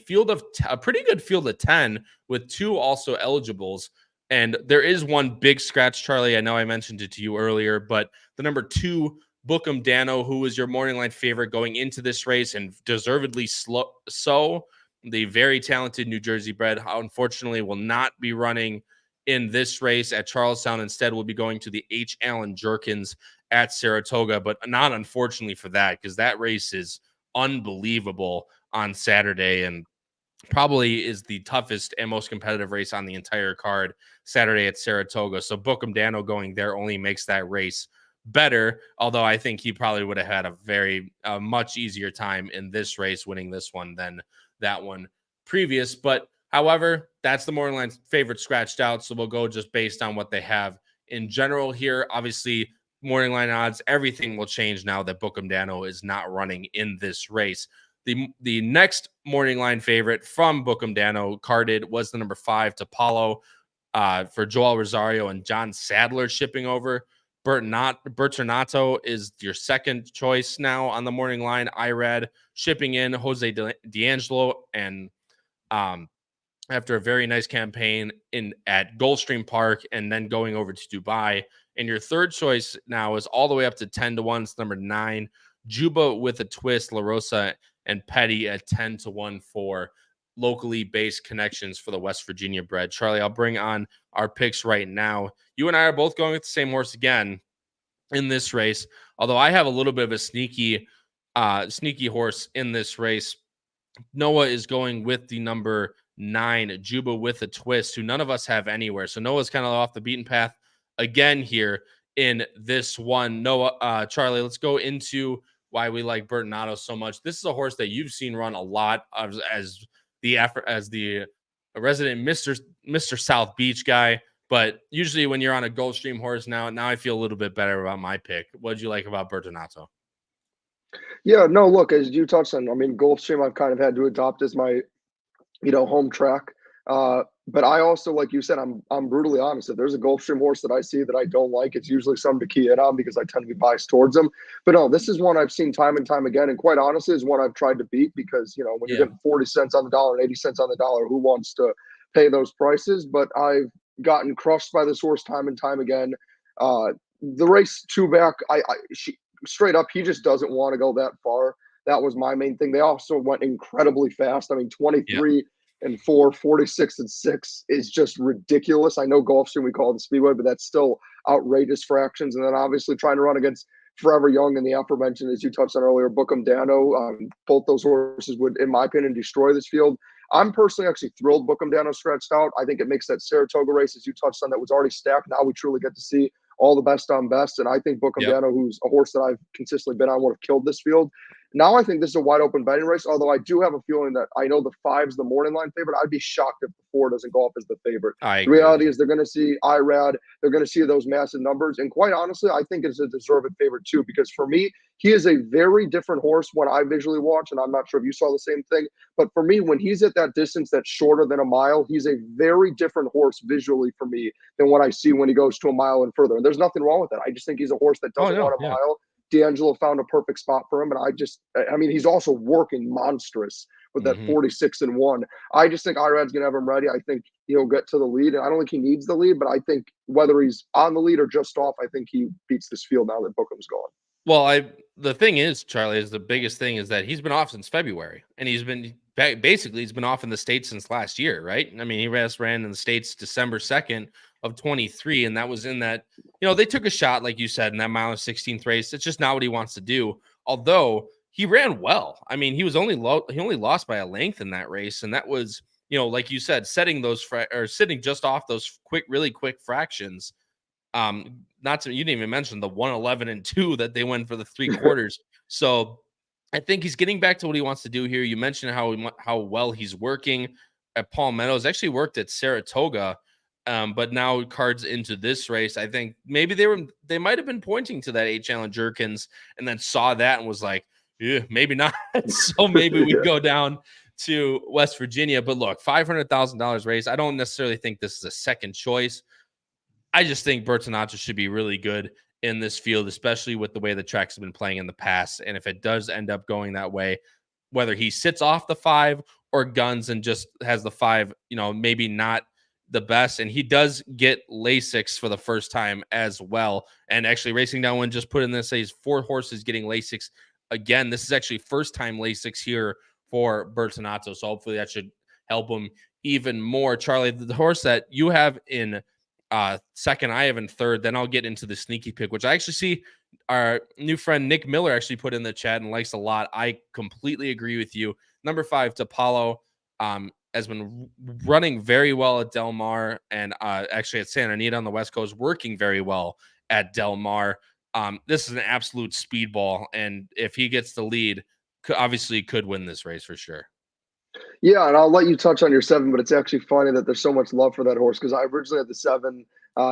a pretty good field of 10 with 2 also eligibles. And there is one big scratch, Charlie. I know I mentioned it to you earlier, but the number 2, Boozin Dano, who was your morning line favorite going into this race and deservedly so. The very talented New Jersey bred, unfortunately, will not be running in this race at Charlestown. Instead, we'll be going to the H. Allen Jerkins at Saratoga, but not unfortunately for that, because that race is unbelievable on Saturday and probably is the toughest and most competitive race on the entire card Saturday at Saratoga. So Boozin Dano going there only makes that race better, although I think he probably would have had a much easier time in this race winning this one than that one previous. But however, that's the morning line favorite scratched out, so we'll go just based on what they have in general here. Obviously, morning line odds, everything will change now that Boozin Dano is not running in this race. The next morning line favorite from Boozin Dano carded was the number 5 Tapalo for Joel Rosario and John Sadler shipping over. Bertinato is your second choice now on the morning line. IRAD shipping in Jose D'Angelo, and after a very nice campaign at Gulfstream Park and then going over to Dubai. And your third choice now is all the way up to 10-1. It's number 9, Juba with a twist, La Rosa and Petty at 10-1 for locally based connections for the West Virginia bred. Charlie, I'll bring on our picks right now. You and I are both going with the same horse again in this race, although I have a little bit of a sneaky horse in this race. Noah is going with the number 9, Juba with a twist, who none of us have anywhere. So Noah's kind of off the beaten path again here in this one. Noah, Charlie, let's go into why we like Bertinato so much. This is a horse that you've seen run a lot as the resident Mr. South Beach guy. But usually when you're on a Gulfstream horse now I feel a little bit better about my pick. What did you like about Bertinato? Yeah, no, look, as you touched on, I mean, Gulfstream I've kind of had to adopt as my, home track. But I also, like you said, I'm brutally honest. If there's a Gulfstream horse that I see that I don't like, it's usually something to key in on because I tend to be biased towards them. But no, this is one I've seen time and time again, and quite honestly, is one I've tried to beat because when you're getting 40 cents on the dollar and 80 cents on the dollar, who wants to pay those prices? But I've gotten crushed by this horse time and time again. The race 2 back, straight up, he just doesn't want to go that far. That was my main thing. They also went incredibly fast. I mean, 23 and 4, 46 and 6 is just ridiculous. I know Gulfstream, we call it the Speedway, but that's still outrageous fractions. And then obviously trying to run against Forever Young and the aforementioned, as you touched on earlier, Boozin Dano. Both those horses would, in my opinion, destroy this field. I'm personally actually thrilled Boozin Dano stretched out. I think it makes that Saratoga race, as you touched on, that was already stacked. Now we truly get to see all the best on best. And I think Boozin Dano, who's a horse that I've consistently been on, would have killed this field. Now I think this is a wide open betting race, although I do have a feeling that I know the 5's the morning line favorite. I'd be shocked if the 4 doesn't go up as the favorite. The reality is they're going to see IRAD. They're going to see those massive numbers. And quite honestly, I think it's a deserved favorite too, because for me, he is a very different horse when I visually watch, and I'm not sure if you saw the same thing, but for me, when he's at that distance that's shorter than a mile, he's a very different horse visually for me than what I see when he goes to a mile and further. And there's nothing wrong with that. I just think he's a horse that doesn't want a mile. D'Angelo found a perfect spot for him, and he's also working monstrous with that 46 and 1. I just think Irad's gonna have him ready. I think he'll get to the lead, and I don't think he needs the lead, but I think whether he's on the lead or just off, I think he beats this field now that Bookin's gone. Well, the thing is, Charlie, is the biggest thing is that he's been off since February, and he's been off in the States since last year, right? I mean, he ran in the States December 2nd of 23, and that was in that, they took a shot, like you said, in that mile and 16th race. It's just not what he wants to do, although he ran well. I mean, he only lost by a length in that race, and that was, like you said, sitting just off those really quick fractions. You didn't even mention the 111 and 2 that they went for the 3 quarters. So I think he's getting back to what he wants to do here. You mentioned how well he's working at Palmetto. He's actually worked at Saratoga, but now cards into this race. I think maybe they might have been pointing to that H. Allen Jerkins and then saw that and was like, yeah, maybe not. So maybe we go down to West Virginia. But look, $500,000 race. I don't necessarily think this is a second choice. I just think Bertinato should be really good in this field, especially with the way the tracks have been playing in the past. And if it does end up going that way, whether he sits off the 5 or guns and just has the 5, maybe not the best. And he does get Lasix for the first time as well. And actually, Racing Downwind just put in this, says 4 horses getting Lasix again. This is actually first time Lasix here for Bertinato. So hopefully that should help him even more. Charlie, the horse that you have in second, I have in third. Then I'll get into the sneaky pick, which I actually see our new friend Nick Miller actually put in the chat and likes a lot. I completely agree with you. Number 5, Tapalo, has been running very well at Del Mar, and actually at Santa Anita on the West Coast, working very well at Del Mar. This is an absolute speedball, and if he gets the lead, obviously could win this race for sure. Yeah, and I'll let you touch on your 7, but it's actually funny that there's so much love for that horse because I originally had the 7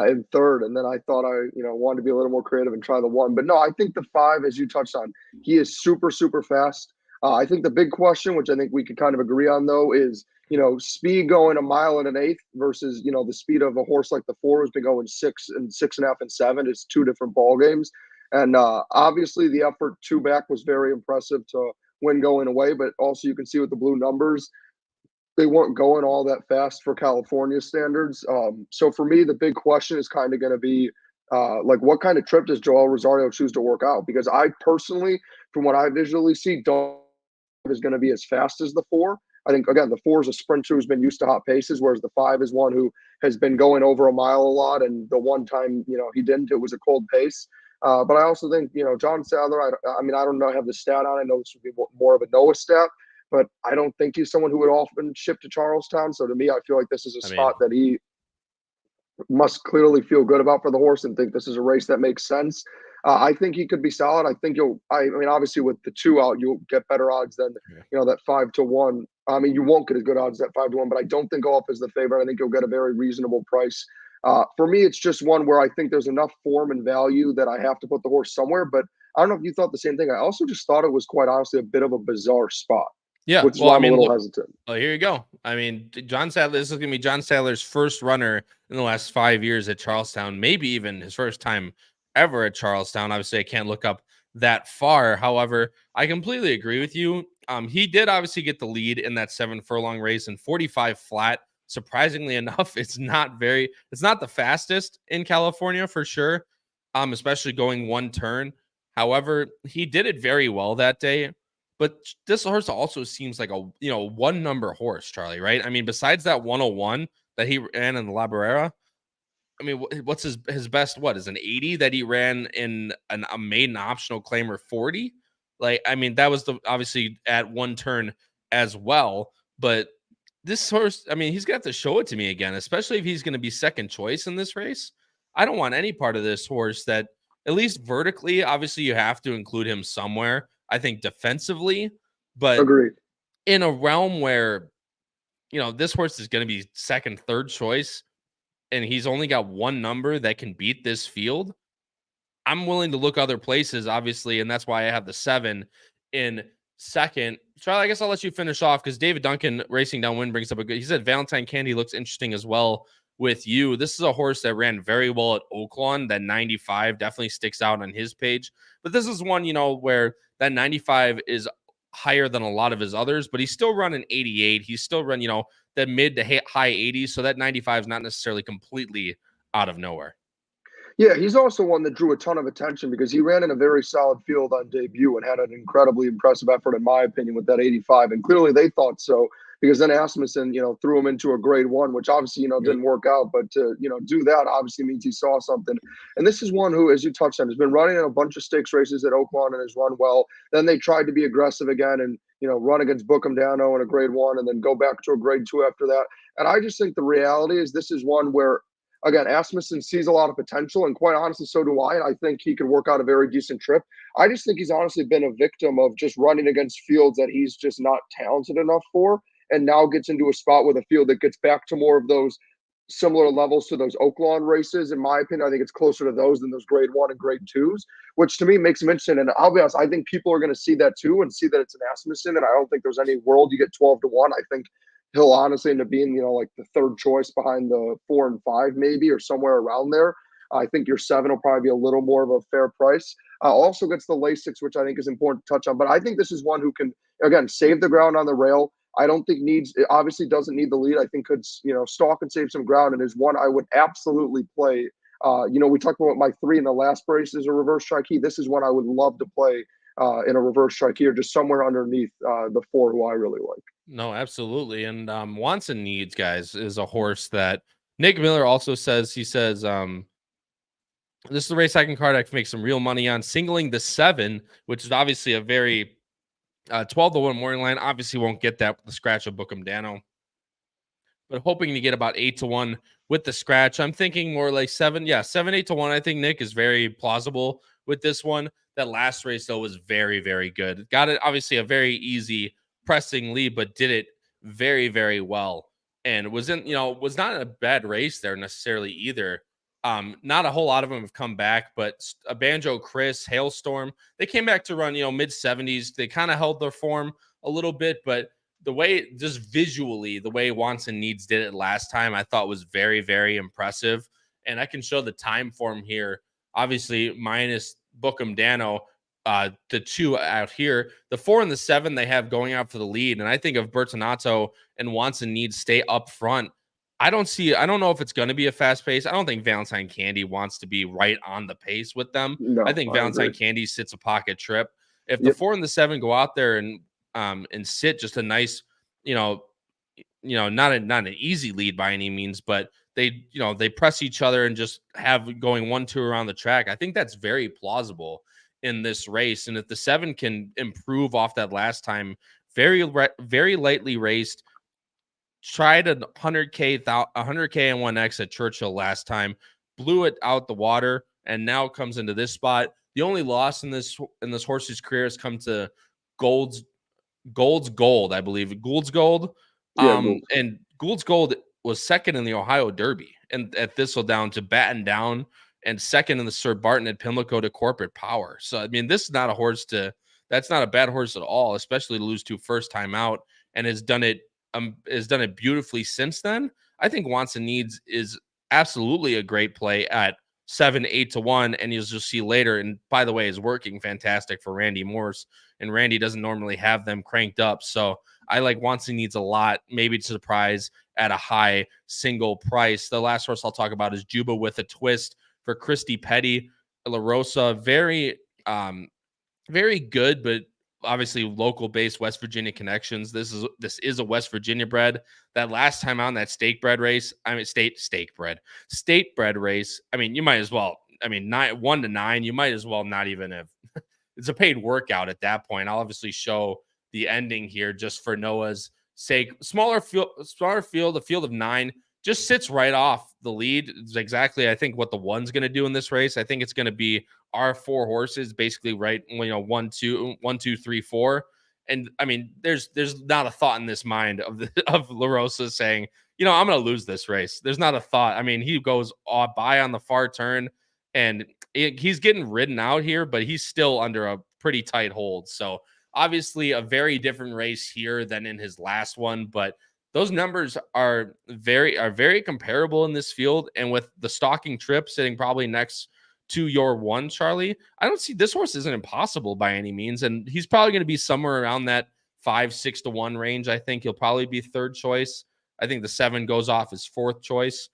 in third, and then I thought I wanted to be a little more creative and try the 1. But no, I think the 5, as you touched on, he is super, super fast. I think the big question, which I think we could kind of agree on, though, is speed going a mile and an eighth versus the speed of a horse like the 4 who's been going 6 and 6.5 and 7. It's 2 different ball games, and obviously the effort 2 back was very impressive to win going away, but also you can see with the blue numbers, they weren't going all that fast for California standards. So for me, the big question is kind of going to be like, what kind of trip does Joel Rosario choose to work out? Because I personally, from what I visually see, don't is going to be as fast as the 4. I think, again, the 4 is a sprinter who's been used to hot paces, whereas the 5 is one who has been going over a mile a lot. And the one time, he didn't, it was a cold pace. But I also think, John Sadler, I mean, I don't know, have the stat on. I know this would be more of a Noah stat, but I don't think he's someone who would often ship to Charlestown. So to me, I feel like this is a spot that he must clearly feel good about for the horse and think this is a race that makes sense. I think he could be solid. I think I mean, obviously with the 2 out, you'll get better odds than, that 5 to 1. I mean, you won't get as good odds as that 5 to 1, but I don't think go up as the favorite. I think you'll get a very reasonable price. For me, it's just one where I think there's enough form and value that I have to put the horse somewhere. But I don't know if you thought the same thing. I also just thought it was quite honestly a bit of a bizarre spot. Yeah, which is why I'm a little hesitant. Well, here you go. I mean, John Sadler, this is going to be John Sadler's first runner in the last 5 years at Charlestown, maybe even his first time ever at Charlestown. Obviously, I can't look up that far. However, I completely agree with you. He did obviously get the lead in that 7 furlong race in 45 flat. Surprisingly enough, it's not the fastest in California for sure, especially going 1 turn. However, he did it very well that day. But this horse also seems like a 1 number horse, Charlie, right? I mean, besides that 101 that he ran in the La Barrera, I mean, what's his best? What is an 80 that he ran in a maiden optional claimer 40? Like, I mean, that was obviously at 1 turn as well. But this horse, I mean, he's gonna have to show it to me again, especially if he's going to be second choice in this race. I don't want any part of this horse that, at least vertically, obviously you have to include him somewhere. I think defensively, but agreed. In a realm where, this horse is going to be second, third choice, and he's only got 1 number that can beat this field, I'm willing to look other places, obviously, and that's why I have the 7 in second. Charlie, I guess I'll let you finish off because David Duncan, Racing Downwind, brings up he said Valentine Candy looks interesting as well with you. This is a horse that ran very well at Oaklawn. That 95 definitely sticks out on his page. But this is one, where that 95 is higher than a lot of his others, but he's still running 88. He's still running, that mid to high 80s. So that 95 is not necessarily completely out of nowhere. Yeah, he's also one that drew a ton of attention because he ran in a very solid field on debut and had an incredibly impressive effort, in my opinion, with that 85. And clearly they thought so because then Asmussen, threw him into a grade 1, which obviously, didn't work out. But to, do that obviously means he saw something. And this is one who, as you touched on, has been running in a bunch of stakes races at Oaklawn and has run well. Then they tried to be aggressive again and, run against Book'em-Downo in a grade 1 and then go back to a grade 2 after that. And I just think the reality is this is one where, again, Asmussen sees a lot of potential, and quite honestly, so do I. And I think he could work out a very decent trip. I just think he's honestly been a victim of just running against fields that he's just not talented enough for, and now gets into a spot with a field that gets back to more of those similar levels to those Oaklawn races. In my opinion, I think it's closer to those than those grade 1 and grade 2s, which to me makes him interesting. And I'll be honest, I think people are going to see that too and see that it's an Asmussen, and I don't think there's any world you get 12 to 1. I think he'll honestly end up being, like the 3rd choice behind the 4 and 5, maybe, or somewhere around there. I think your 7 will probably be a little more of a fair price. Also gets the Lasix, which I think is important to touch on. But I think this is one who can, again, save the ground on the rail. I don't think it obviously doesn't need the lead. I think could, stalk and save some ground, and is one I would absolutely play. We talked about my 3 in the last race is a reverse Trikey. This is one I would love to play in a reverse Trikey, or just somewhere underneath the 4 who I really like. No, absolutely. And Wants and Needs, guys, is a horse that Nick Miller also says, this is the race I can card I can make some real money on. Singling the 7, which is obviously a very 12-1 morning line. Obviously won't get that with the scratch of Bookham Dano, but hoping to get about 8-1 with the scratch. I'm thinking more like 7, 8-1. I think Nick is very plausible with this one. That last race, though, was very, very good. Got it, obviously, a very easy pressing lead, but did it very, very well. And was not a bad race there necessarily either. Not a whole lot of them have come back, but a Banjo Chris, Hailstorm, they came back to run, mid 70s. They kind of held their form a little bit, but the way, just visually, the way Wants and Needs did it last time, I thought was very, very impressive. And I can show the time form here, obviously minus Bookham Dano, the 2 out here. The 4 and the 7 they have going out for the lead. And I think if Bertinato and Wants and Needs stay up front, I don't know if it's going to be a fast pace. I don't think Valentine Candy wants to be right on the pace with them. No, I think Valentine Candy sits a pocket trip. If the 4 and the 7 go out there and sit just a nice, not an easy lead by any means, but they press each other and just have going 1-2 around the track, I think that's very plausible in this race. And if the 7 can improve off that last time, very lightly raced, tried a 100K and 1X at Churchill last time, blew it out the water, and now comes into this spot. The only loss in this horse's career has come to Gold's Gold, I believe. Gould's Gold. And Gould's Gold was second in the Ohio Derby and at Thistledown to Batten Down, and second in the Sir Barton at Pimlico to Corporate Power. So, I mean, this is not a horse that's not a bad horse at all, especially to lose to first time out, and has done it beautifully since then. I think Wants and Needs is absolutely a great play at 7-8-1, and you'll just see later. And by the way, is working fantastic for Randy Morse, and Randy doesn't normally have them cranked up. So I like Wants and Needs a lot, maybe to surprise at a high single price. The last horse I'll talk about is Juba with a Twist for Christy Petty. La Rosa, very, very good, but obviously local based West Virginia connections. This is a West Virginia bred. That last time on that state bred race, state bred race. I mean, you might as well, 1-9, you might as well not even have, it's a paid workout at that point. I'll obviously show the ending here just for Noah's sake. Smaller field, a field of 9, just sits right off the lead. It's exactly, I think, what the 1's going to do in this race. I think it's going to be our 4 horses, basically, right? 1, 2, 3, 4. And I mean, there's not a thought in this mind of La Rosa saying, I'm going to lose this race. There's not a thought. I mean, he goes by on the far turn, and he's getting ridden out here, but he's still under a pretty tight hold. So obviously a very different race here than in his last one, but those numbers are very comparable in this field. And with the stalking trip sitting probably next to your 1, Charlie, I don't see this horse isn't impossible by any means. And he's probably going to be somewhere around that 5-6-1 range. I think he'll probably be 3rd choice. I think the 7 goes off as 4th choice,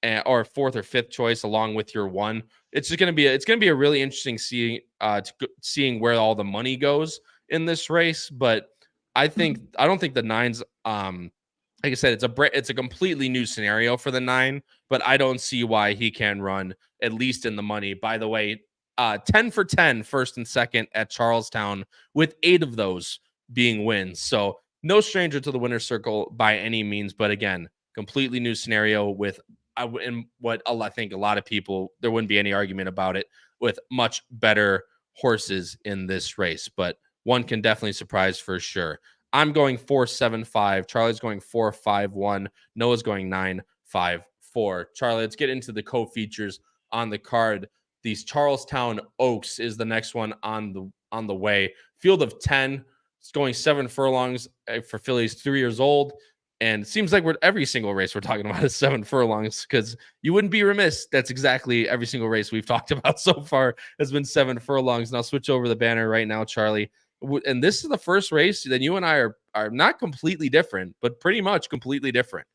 or 4th or 5th choice along with your 1. It's going to be a really interesting seeing where all the money goes in this race. But I don't think the 9's, like I said, it's a completely new scenario for the 9, but I don't see why he can run at least in the money. By the way, 10 for 10, first and second at Charlestown, with 8 of those being wins. So no stranger to the winner's circle by any means, but again, completely new scenario with and what I think a lot of people, there wouldn't be any argument about it, with much better horses in this race, but one can definitely surprise for sure. I'm going 4-7-5. Charlie's going 4-5-1. Noah's going 9-5-4. Charlie, let's get into the co-features on the card. These Charlestown Oaks is the next one on the way. Field of 10. It's going 7 furlongs for fillies 3 years old. And it seems like every single race we're talking about is 7 furlongs, because you wouldn't be remiss. That's exactly every single race we've talked about so far has been 7 furlongs. And I'll switch over the banner right now, Charlie. And this is the first race that you and I are not completely different, but pretty much completely different.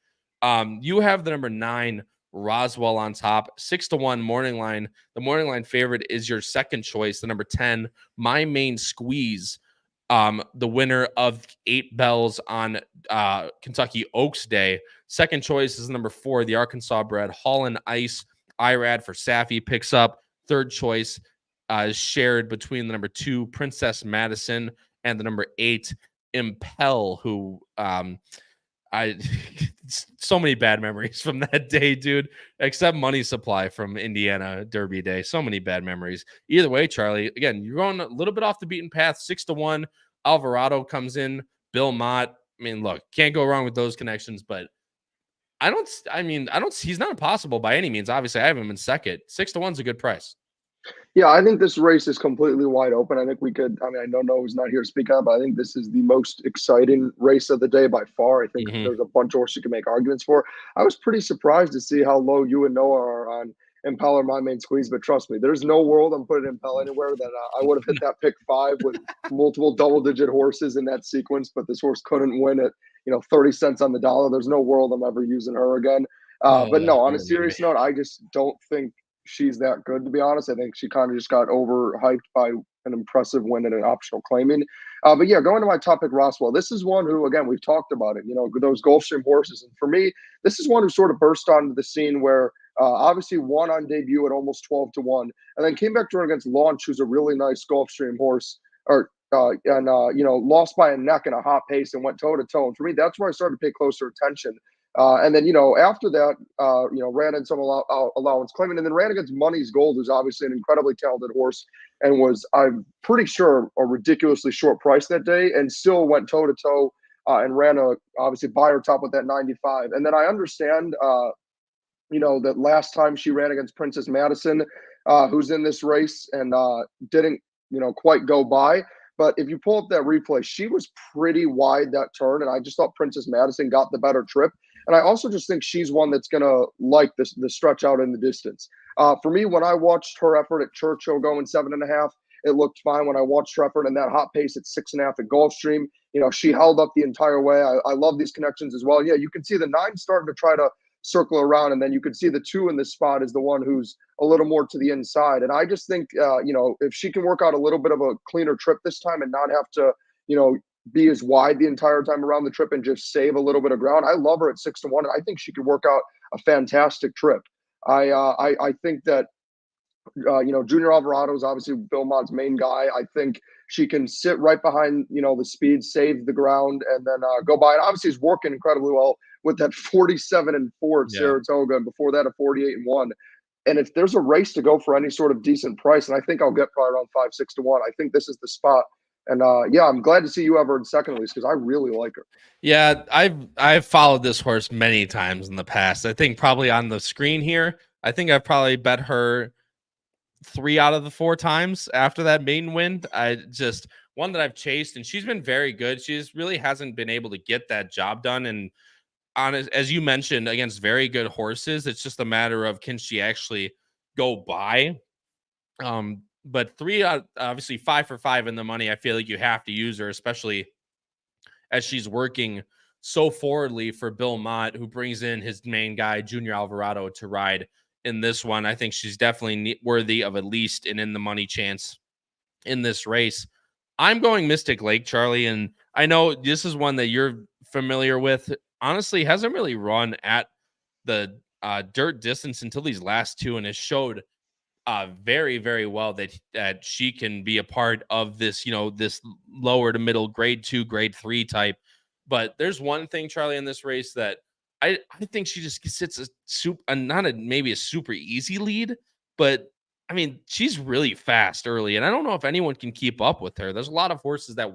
You have the number 9 Roswell on top, 6-1 morning line. The morning line favorite is your second choice, the number 10 My Main Squeeze. The winner of 8 bells on Kentucky Oaks Day. Second choice is number 4, the Arkansas bred Horsin Ice. IRAD for Safi picks up. Third choice is shared between the number 2 Princess Madison and the number 8 Impel, who so many bad memories from that day, dude, except Money Supply from Indiana Derby Day. So many bad memories. Either way, Charlie, again, you're going a little bit off the beaten path. 6-1. Alvarado comes in. Bill Mott. I mean, look, can't go wrong with those connections, but he's not impossible by any means. Obviously, I have him in second. 6-1 is a good price. Yeah, I think this race is completely wide open. I think we could, I don't know who's not here to speak up, but I think this is the most exciting race of the day by far. I think there's a bunch of horses you can make arguments for. I was pretty surprised to see how low you and Noah are on Impel or My Main Squeeze, but trust me, there's no world I'm putting Impel anywhere that I would have hit that pick 5 with multiple double-digit horses in that sequence, but this horse couldn't win at 30 cents on the dollar. There's no world I'm ever using her again. But no, on a serious note, I just don't think she's that good, to be honest. I think she kind of just got overhyped by an impressive win and an optional claiming. But yeah, going to my top pick, Roswell. This is one who, again, we've talked about it, those Gulfstream horses. And for me, this is one who sort of burst onto the scene where obviously won on debut at almost 12-1, and then came back to run against Launch, who's a really nice Gulfstream horse, lost by a neck in a hot pace and went toe-to-toe. And for me, that's where I started to pay closer attention. And then, after that, ran in some allowance claiming, and then ran against Money's Gold, who's obviously an incredibly talented horse and was, I'm pretty sure, a ridiculously short price that day, and still went toe-to-toe and ran obviously buyer top with that 95. And then I understand, that last time she ran against Princess Madison, who's in this race, and didn't, quite go by. But if you pull up that replay, she was pretty wide that turn, and I just thought Princess Madison got the better trip. And I also just think she's one that's going to like the stretch out in the distance. For me, when I watched her effort at Churchill going 7.5, it looked fine. When I watched her effort in that hot pace at 6.5 at Gulfstream, she held up the entire way. I love these connections as well. Yeah, you can see the 9 starting to try to circle around, and then you can see the 2 in this spot is the one who's a little more to the inside. And I just think, if she can work out a little bit of a cleaner trip this time and not have to, be as wide the entire time around the trip and just save a little bit of ground. I love her at 6-1, and I think she could work out a fantastic trip. I think that Junior Alvarado is obviously Bill Mott's main guy. I think she can sit right behind the speed, save the ground, and then go by. And obviously, he's working incredibly well with that 47-4 at Saratoga, and before that a 48-1. And if there's a race to go for any sort of decent price, and I think I'll get probably around 5-6-1, I think this is the spot. And I'm glad to see you have her in second, at least, because I really like her. Yeah, I've followed this horse many times in the past. I think probably on the screen here, I think I've probably bet her 3 out of the 4 times after that maiden win. One that I've chased, and she's been very good. She just really hasn't been able to get that job done. And as you mentioned, against very good horses, it's just a matter of, can she actually go by? But 3 out, obviously 5 for 5 in the money. I feel like you have to use her, especially as she's working so forwardly for Bill Mott, who brings in his main guy, Junior Alvarado, to ride in this one. I think she's definitely worthy of at least an in the money chance in this race. I'm going Mystic Lake, Charlie, and I know this is one that you're familiar with. Honestly, hasn't really run at the dirt distance until these last 2, and has showed very, very well that she can be a part of this, this lower to middle grade 2, grade 3 type. But there's one thing, Charlie, in this race that I think she just sits maybe a super easy lead, but I mean, she's really fast early, and I don't know if anyone can keep up with her. There's a lot of horses that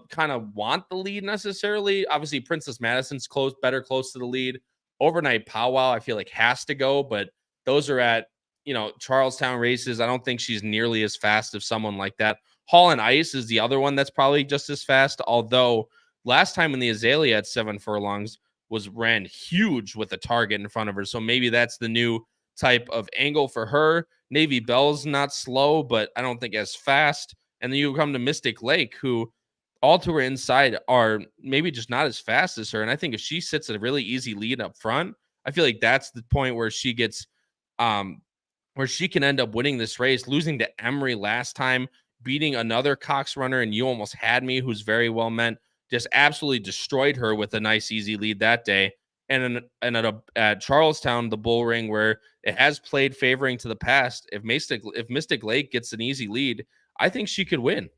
kind of want the lead necessarily. Obviously, Princess Madison's close to the lead. Overnight Powwow, I feel like, has to go, but those are at Charlestown races. I don't think she's nearly as fast as someone like that. Horsin Ice is the other one that's probably just as fast, although last time in the Azalea at 7 furlongs was ran huge with a target in front of her. So maybe that's the new type of angle for her. Navy Bell's not slow, but I don't think as fast. And then you come to Mystic Lake, who all to her inside are maybe just not as fast as her. And I think if she sits a really easy lead up front, I feel like that's the point where she gets where she can end up winning this race, losing to Emery last time, beating another Cox runner, and You Almost Had Me, who's very well meant, just absolutely destroyed her with a nice easy lead that day. And at Charlestown, the bull ring, where it has played favoring to the past, if Mystic Lake gets an easy lead, I think she could win.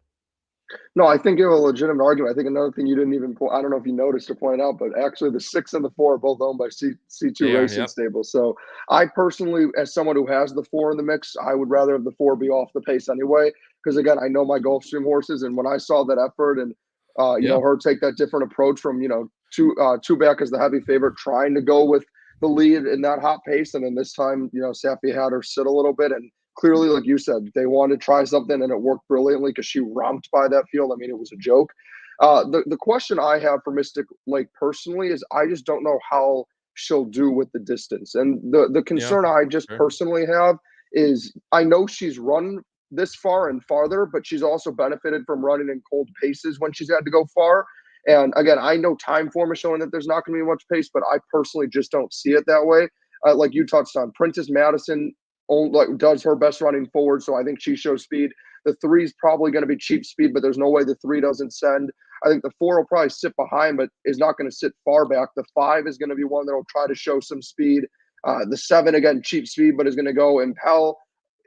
No, I think you have a legitimate argument. I think another thing you didn't even point, I don't know if you noticed or pointed out, but actually the 6 and the 4 are both owned by C2 Racing Stable. So I personally, as someone who has the 4 in the mix, I would rather have the 4 be off the pace anyway. Because again, I know my Gulfstream horses, and when I saw that effort and you know, her take that different approach from, you know, two back as the heavy favorite, trying to go with the lead in that hot pace, and then this time, you know, Safi had her sit a little bit, and clearly, like you said, they wanted to try something, and it worked brilliantly because she romped by that field. I mean, it was a joke. The question I have for Mystic Lake personally is I just don't know how she'll do with the distance. And the concern I just personally have is I know she's run this far and farther, but she's also benefited from running in cold paces when she's had to go far. And again, I know time form is showing that there's not going to be much pace, but I personally just don't see it that way. Like you touched on, Princess Madison does her best running forward, so I think she shows speed. The 3 is probably going to be cheap speed, but there's no way the 3 doesn't send. I think the 4 will probably sit behind, but is not going to sit far back. The 5 is going to be one that will try to show some speed. The 7, again, cheap speed, but is going to go. Impel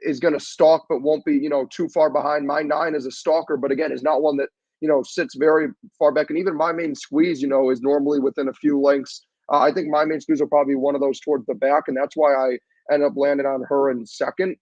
is going to stalk, but won't be, you know, too far behind. My 9 is a stalker, but again, is not one that, you know, sits very far back. And even My Main Squeeze, you know, is normally within a few lengths. I think My Main Squeeze will probably be one of those towards the back, and that's why I end up landing on her in second.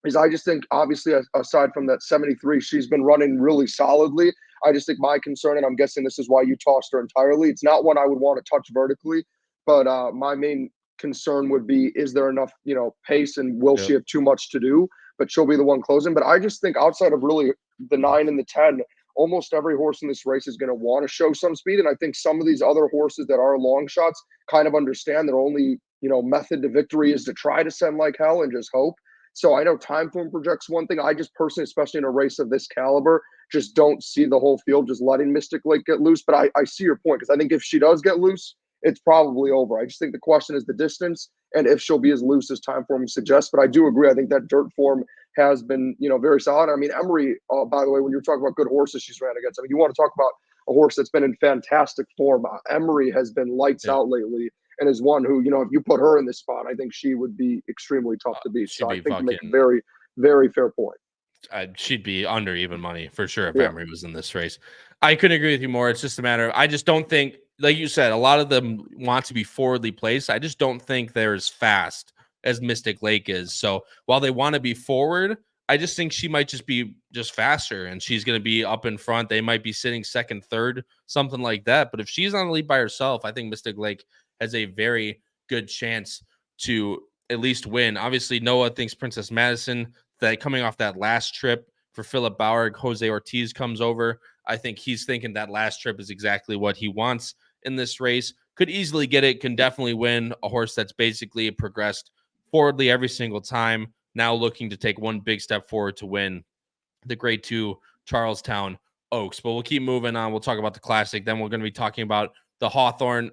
Is I just think, obviously, aside from that 73, she's been running really solidly. I just think my concern, and I'm guessing this is why you tossed her entirely, it's not one I would want to touch vertically, but my main concern would be, is there enough, you know, pace, and will she have too much to do? But she'll be the one closing. But I just think outside of really the 9 and the 10, almost every horse in this race is going to want to show some speed. And I think some of these other horses that are long shots kind of understand their only, you know, method to victory is to try to send like hell and just hope. So I know time form projects one thing. I just personally, especially in a race of this caliber, just don't see the whole field just letting Mystic Lake get loose. But I see your point, because I think if she does get loose, it's probably over. I just think the question is the distance and if she'll be as loose as time form suggests. But I do agree. I think that dirt form has been, you know, very solid. I mean, Emery, by the way, when you're talking about good horses she's ran against, I mean, you want to talk about a horse that's been in fantastic form. Emery has been lights out lately, and is one who, you know, if you put her in this spot, I think she would be extremely tough to beat. So I think you make a very, very fair point. She'd be under even money for sure if Emery was in this race. I couldn't agree with you more. It's just a matter of, I just don't think, like you said, a lot of them want to be forwardly placed. I just don't think they're as fast as Mystic Lake is. So while they want to be forward, I just think she might just be faster, and she's going to be up in front. They might be sitting second, third, something like that. But if she's on the lead by herself, I think Mystic Lake has a very good chance to at least win. Obviously, Noah thinks Princess Madison, that coming off that last trip for Philip Bauer, Jose Ortiz comes over. I think he's thinking that last trip is exactly what he wants in this race. Could easily get it, can definitely win. A horse that's basically progressed forwardly every single time, now looking to take one big step forward to win the Grade 2 Charles Town Oaks. But we'll keep moving on. We'll talk about the Classic. Then we're going to be talking about the Hawthorne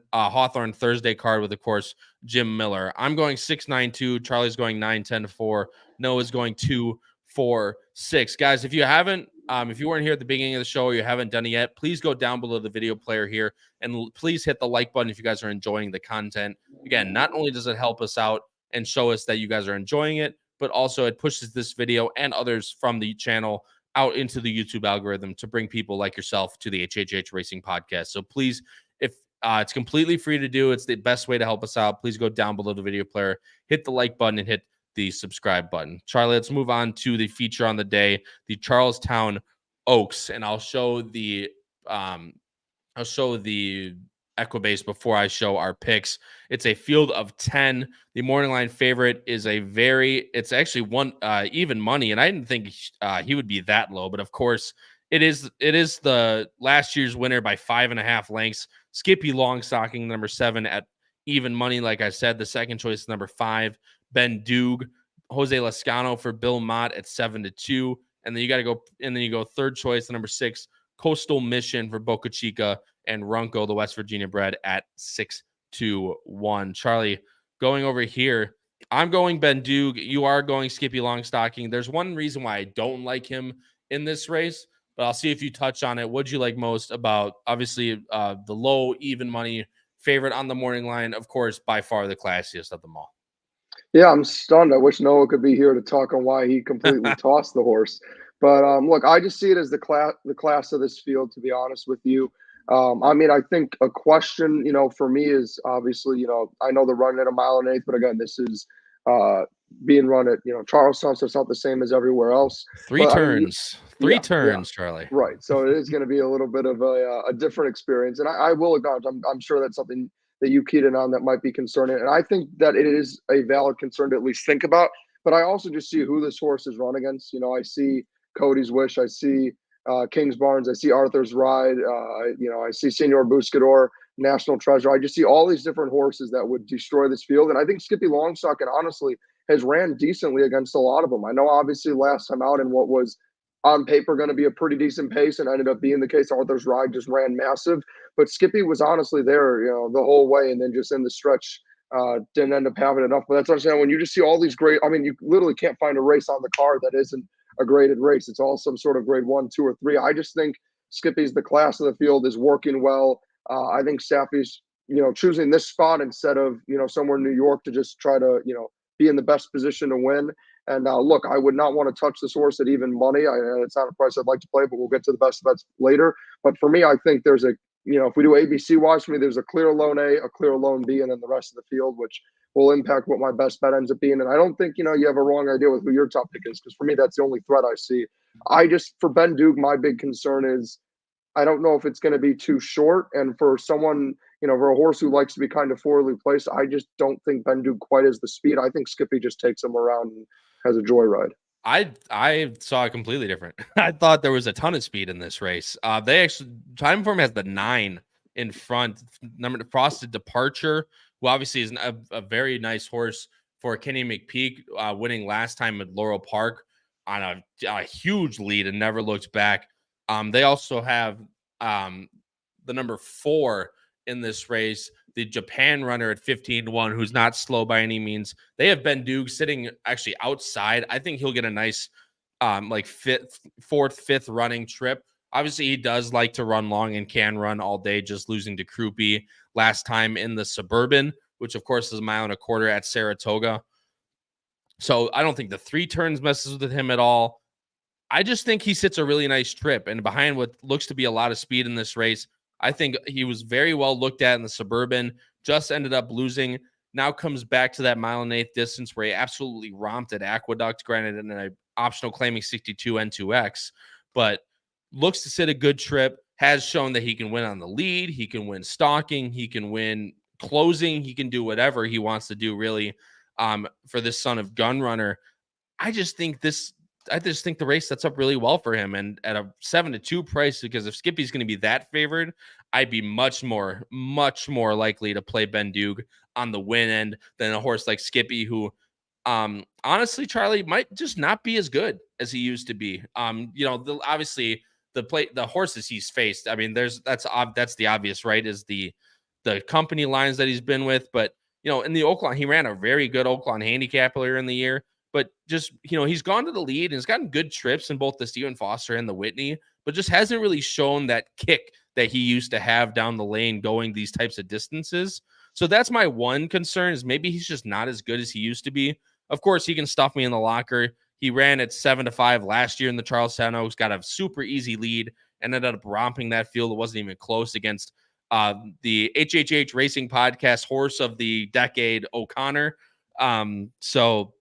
Thursday card with, of course, Jim Miller. I'm going 6-9-2. Charlie's going 9-10-4. Noah's going 2-4-6. Guys, if you haven't, if you weren't here at the beginning of the show or you haven't done it yet, please go down below the video player here and please hit the like button if you guys are enjoying the content. Again, not only does it help us out and show us that you guys are enjoying it, but also it pushes this video and others from the channel out into the YouTube algorithm to bring people like yourself to the HHH Racing Podcast. So please, if it's completely free to do, it's the best way to help us out. Please go down below the video player, hit the like button, and hit the subscribe button. Charlie, let's move on to the feature on the day, the Charles Town Oaks, and I'll show the Equibase before I show our picks. It's a field of 10. The morning line favorite is it's actually one even money, and I didn't think he would be that low, but of course It is the last year's winner by 5.5 lengths. Skippy Longstocking, number 7 at even money. Like I said, the second choice is number 5, Ben Doog. Jose Lascano for Bill Mott at 7-2. And then you go third choice, number 6, Coastal Mission for Boca Chica and Runco, the West Virginia bred, at 6-1. Charlie, going over here, I'm going Ben Doog. You are going Skippy Longstocking. There's one reason why I don't like him in this race, but I'll see if you touch on it. What'd you like most about, obviously, the low even money favorite on the morning line? Of course, by far the classiest of them all. Yeah, I'm stunned. I wish Noah could be here to talk on why he completely tossed the horse. But look, I just see it as the class of this field, to be honest with you. I mean, I think a question, for me is obviously, I know they're running at 1 1/8 miles, but again, this is being run at, Charlestown, so it's not the same as everywhere else. Three turns, Charlie. Right. So it is going to be a little bit of a different experience. And I will acknowledge, I'm sure that's something that you keyed in on that might be concerning. And I think that it is a valid concern to at least think about. But I also just see who this horse is run against. I see Cody's Wish. I see King's Barnes. I see Arthur's Ride. I see Senor Buscador, National Treasure. I just see all these different horses that would destroy this field. And I think Skippy Longstocking, honestly, has ran decently against a lot of them. I know, obviously, last time out in what was on paper going to be a pretty decent pace and ended up being the case. Arthur's Ride just ran massive. But Skippy was honestly there, the whole way. And then just in the stretch, didn't end up having enough. But that's what I'm saying. When you just see all these great, I mean, you literally can't find a race on the card that isn't a graded race. It's all some sort of grade 1, 2, or 3. I just think Skippy's the class of the field, is working well. I think Sappy's, choosing this spot instead of, somewhere in New York to just try to, be in the best position to win. And look, I would not want to touch this horse at even money. It's not a price I'd like to play, but we'll get to the best bets later. But for me, I think there's a, if we do ABC wise for me, there's a clear lone A, a clear lone B, and then the rest of the field, which will impact what my best bet ends up being. And I don't think, you have a wrong idea with who your top pick is, because for me, that's the only threat I see. For Ben Doog, my big concern is I don't know if it's going to be too short. And for someone, for a horse who likes to be kind of forwardly placed, I just don't think Ben Doog quite has the speed. I think Skippy just takes him around and has a joyride. I saw it completely different. I thought there was a ton of speed in this race. They actually, Time Form has the 9 in front. Number Frosted Departure, who obviously is a very nice horse for Kenny McPeak, winning last time at Laurel Park on a huge lead and never looked back. They also have the number 4 in this race, the Japan runner at 15-1, who's not slow by any means. They have Ben Doog sitting actually outside. I think he'll get a nice fourth, fifth running trip. Obviously, he does like to run long and can run all day, just losing to Krupe last time in the Suburban, which of course is 1.25 miles at Saratoga. So I don't think the 3 turns messes with him at all. I just think he sits a really nice trip, and behind what looks to be a lot of speed in this race, I think he was very well looked at in the Suburban, just ended up losing, now comes back to that 1.8 mile distance where he absolutely romped at Aqueduct, granted in an optional claiming 62 N2X, but looks to sit a good trip, has shown that he can win on the lead, he can win stalking, he can win closing, he can do whatever he wants to do, really, for this son of Gun Runner. I just think the race sets up really well for him, and at a 7-2 price, because if Skippy's going to be that favored, I'd be much more likely to play Ben Doog on the win end than a horse like Skippy, who honestly, Charlie, might just not be as good as he used to be. Obviously the horses he's faced, I mean, that's the obvious, right, is the company lines that he's been with. But in the Oaklawn, he ran a very good Oaklawn handicap earlier in the year. But just, he's gone to the lead and he's gotten good trips in both the Stephen Foster and the Whitney, but just hasn't really shown that kick that he used to have down the lane going these types of distances. So that's my one concern, is maybe he's just not as good as he used to be. Of course, he can stuff me in the locker. He ran at 7-5 last year in the Charles Town Oaks, got a super easy lead, and ended up romping that field. It wasn't even close against the HHH Racing Podcast horse of the decade, O'Connor. So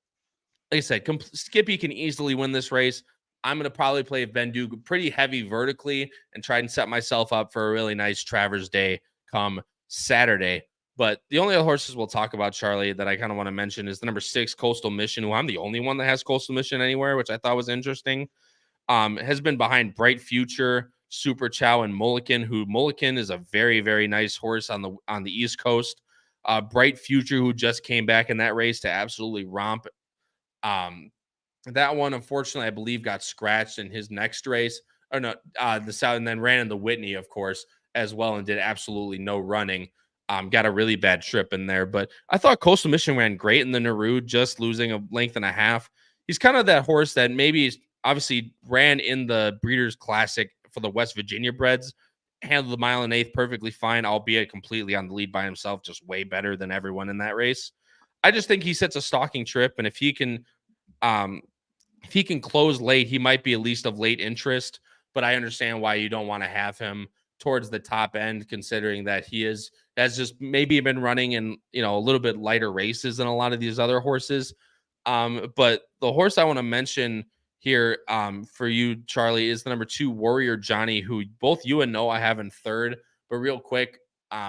like I said, Skippy can easily win this race. I'm going to probably play Ben Doog pretty heavy vertically and try and set myself up for a really nice Travers Day come Saturday. But the only other horses we'll talk about, Charlie, that I kind of want to mention is the number 6, Coastal Mission, who I'm the only one that has Coastal Mission anywhere, which I thought was interesting. has been behind Bright Future, Super Chow, and Mulligan, who Mulligan is a very, very nice horse on the East Coast. Bright Future, who just came back in that race to absolutely romp. That one, unfortunately, I believe got scratched in his next race. Or no, the South, and then ran in the Whitney, of course, as well, and did absolutely no running. Got a really bad trip in there. But I thought Coastal Mission ran great in the Naru, just losing a length and a half. He's kind of that horse that maybe obviously ran in the Breeders' Classic for the West Virginia breds, handled the mile and eighth perfectly fine, albeit completely on the lead by himself, just way better than everyone in that race. I just think he sets a stalking trip, and if he can close late, he might be at least of late interest. But I understand why you don't want to have him towards the top end, considering that he has just maybe been running in, a little bit lighter races than a lot of these other horses. But the horse I want to mention here for you, Charlie, is the number 2 Warrior Johnny, who both you and Noah have in third. But real quick,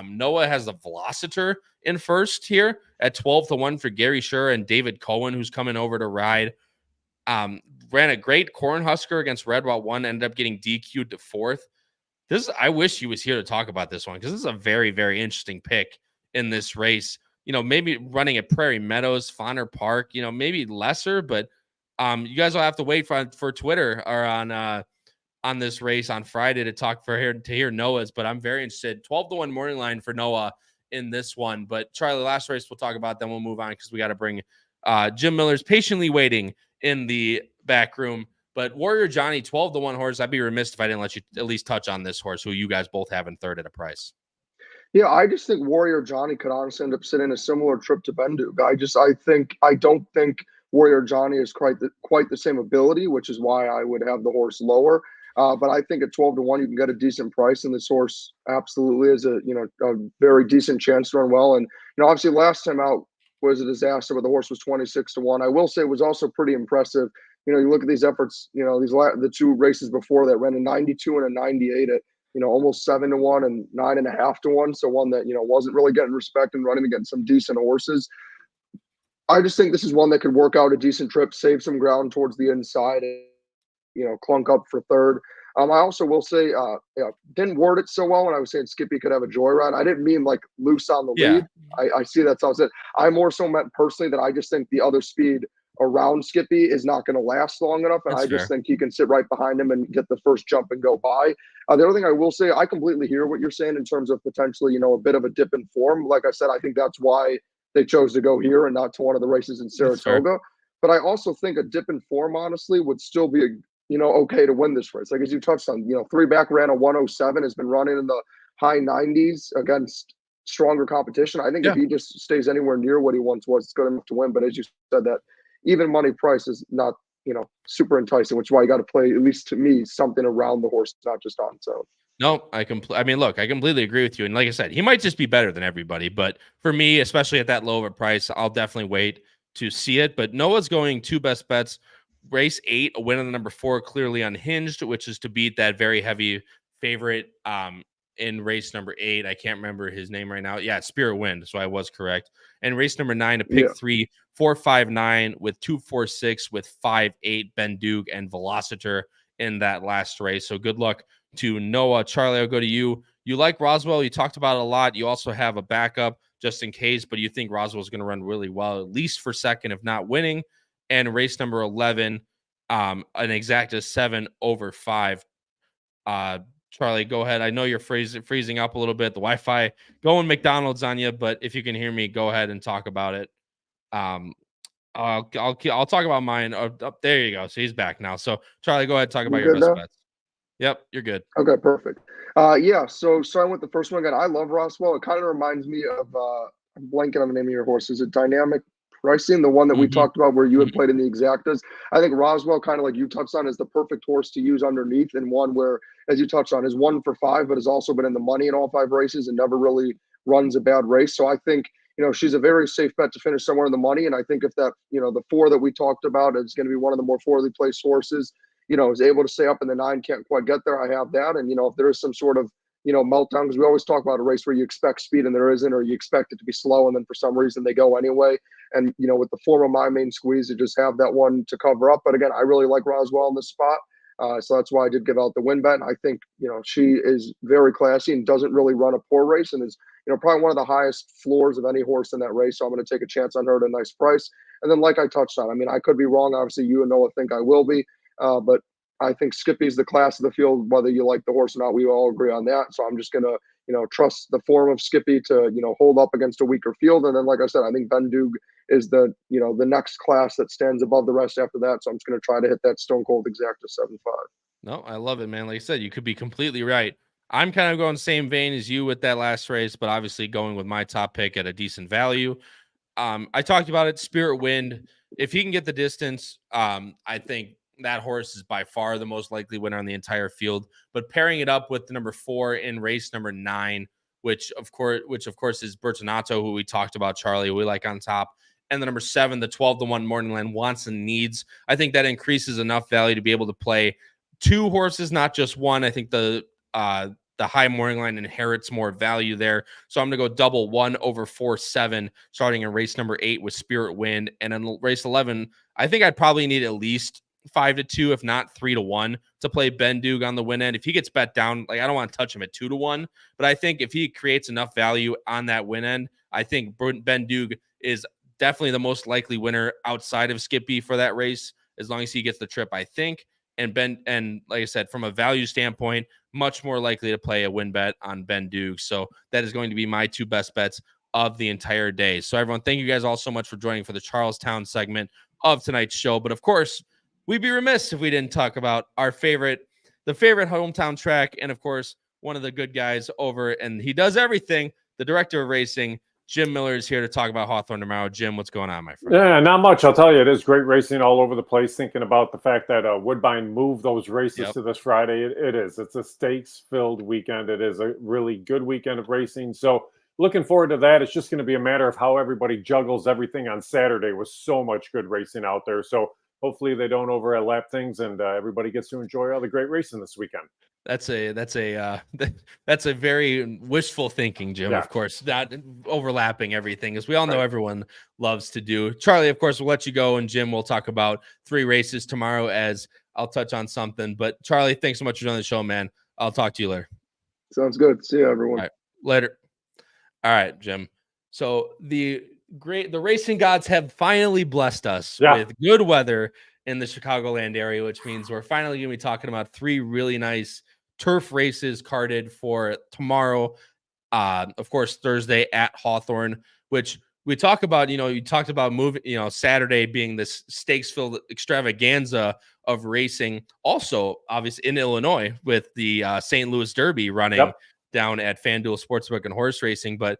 Noah has the Velociter in first here at 12-1 for Gary Scher and David Cohen, who's coming over to ride. Ran a great Cornhusker against Red Wall 1, ended up getting DQ'd to 4th. I wish he was here to talk about this one, because this is a very, very interesting pick in this race. Maybe running at Prairie Meadows, Fauner Park, maybe lesser, but you guys will have to wait for Twitter or on this race on Friday to hear Noah's. But I'm very interested. 12-1 morning line for Noah in this one. But Charlie, last race we'll talk about, then we'll move on, because we got to bring Jim Miller's patiently waiting in the back room. But Warrior Johnny, 12-1 horse. I'd be remiss if I didn't let you at least touch on this horse, who you guys both have in third at a price. Yeah, I just think Warrior Johnny could honestly end up sitting a similar trip to Bendu. I don't think Warrior Johnny is quite the same ability, which is why I would have the horse lower. But I think at 12-1 you can get a decent price, and this horse absolutely is a very decent chance to run well. And obviously last time out was a disaster, but the horse was 26-1. I will say it was also pretty impressive. You look at these efforts. The 2 races before that ran a 92 and a 98 at almost 7-1 and 9.5-1. So one that wasn't really getting respect and running against some decent horses. I just think this is one that could work out a decent trip, save some ground towards the inside, and clunk up for third. I also will say, didn't word it so well when I was saying Skippy could have a joyride. I didn't mean like loose on the lead. I see that's how I said. I more so meant personally that I just think the other speed around Skippy is not going to last long enough, and I just think he can sit right behind him and get the first jump and go by. The other thing I will say, I completely hear what you're saying in terms of potentially, a bit of a dip in form. Like I said, I think that's why they chose to go here and not to one of the races in Saratoga. But I also think a dip in form, honestly, would still be okay to win this race. Like as you touched on, 3 back ran a 107, has been running in the high 90s against stronger competition. I think if he just stays anywhere near what he once was, it's good enough to win. But as you said, that even money price is not, super enticing, which is why you got to play, at least to me, something around the horse, not just on. So no, I completely agree with you. And like I said, he might just be better than everybody. But for me, especially at that low of a price, I'll definitely wait to see it. But Noah's going 2 best bets. Race 8, a win on the number 4, Clearly Unhinged, which is to beat that very heavy favorite in race number 8. I can't remember his name right now. Yeah, Spirit Wind. So I was correct. And race number 9, a pick 3, 459 with 246 with 58, Ben Duke and Velociter in that last race. So good luck to Noah. Charlie, I'll go to you. You like Roswell. You talked about it a lot. You also have a backup just in case, but you think Roswell's going to run really well, at least for second, if not winning. And race number 11, an exacta 7/5. Charlie, go ahead. I know you're freezing up a little bit. The Wi-Fi going McDonald's on you, but if you can hear me, go ahead and talk about it. I'll talk about mine. There you go. So he's back now. So Charlie, go ahead, talk about your best bets. Yep, you're good. Okay, perfect. So starting with the first one again, I love Roswell. It kind of reminds me of I'm blanking on the name of your horse. Is it Dynamic Pricing, the one that we talked about where you had played in the exactas? I think Roswell, kind of like you touched on, is the perfect horse to use underneath, and one where, as you touched on, is 1 for 5, but has also been in the money in all 5 races and never really runs a bad race. So I think, she's a very safe bet to finish somewhere in the money. And I think if that, the 4 that we talked about is going to be one of the more poorly placed horses, is able to stay up in the 9, can't quite get there, I have that. And, if there is some sort of, meltdown, because we always talk about a race where you expect speed and there isn't, or you expect it to be slow and then for some reason they go anyway. And, with the form of My Main Squeeze, you just have that one to cover up. But again, I really like Roswell in this spot. So that's why I did give out the win bet. I think, she is very classy and doesn't really run a poor race and is, probably one of the highest floors of any horse in that race. So I'm going to take a chance on her at a nice price. And then, like I touched on, I mean, I could be wrong. Obviously, you and Noah think I will be. But I think Skippy's the class of the field, whether you like the horse or not. We all agree on that. So I'm just going to, trust the form of Skippy to, hold up against a weaker field. And then, like I said, I think Ben Doog is the next class that stands above the rest after that. So I'm just going to try to hit that stone cold exact to 7-5. No, I love it, man. Like I said, you could be completely right. I'm kind of going the same vein as you with that last race, but obviously going with my top pick at a decent value. I talked about it, Spirit Wind. If he can get the distance, I think that horse is by far the most likely winner on the entire field. But pairing it up with the number 4 in race number 9, which of course is Bertinato, who we talked about, Charlie, we like on top, and the number 7, the 12-1 Morningland wants and needs. I think that increases enough value to be able to play 2 horses, not just one. I think the high morning line inherits more value there. So I'm going to go double 1 over 4-7, starting in race number 8 with Spirit Wind. And in race 11, I think I'd probably need at least 5-2, if not 3-1, to play Ben Doog on the win end. If he gets bet down, like I don't want to touch him at 2-1, but I think if he creates enough value on that win end, I think Ben Doog is definitely the most likely winner outside of Skippy for that race, as long as he gets the trip, I think. And like I said, from a value standpoint, much more likely to play a win bet on Ben Doog. So that is going to be my 2 best bets of the entire day. So everyone, thank you guys all so much for joining for the Charlestown segment of tonight's show. But of course, we'd be remiss if we didn't talk about the favorite hometown track. And of course, one of the good guys over, and he does everything, the director of racing, Jim Miller, is here to talk about Hawthorne tomorrow. Jim, what's going on, my friend? Yeah, not much. I'll tell you, it is great racing all over the place. Thinking about the fact that Woodbine moved those races to this Friday. It is. It's a stakes-filled weekend. It is a really good weekend of racing. So looking forward to that. It's just going to be a matter of how everybody juggles everything on Saturday with so much good racing out there. So hopefully they don't overlap things and everybody gets to enjoy all the great racing this weekend. That's a very wishful thinking, Jim. Of course, not overlapping everything, as we all know everyone loves to do. Charlie, of course, we'll let you go, and Jim will talk about 3 races tomorrow as I'll touch on something. But Charlie, thanks so much for joining the show, man. I'll talk to you later. Sounds good. See you, everyone. All right, later. All right, Jim. So the racing gods have finally blessed us with good weather in the Chicagoland area, which means we're finally going to be talking about 3 really nice turf races carded for tomorrow. Of course, Thursday at Hawthorne, which we talk about, you talked about moving, Saturday being this stakes-filled extravaganza of racing. Also, obviously in Illinois with the St. Louis Derby running down at FanDuel Sportsbook and horse racing. But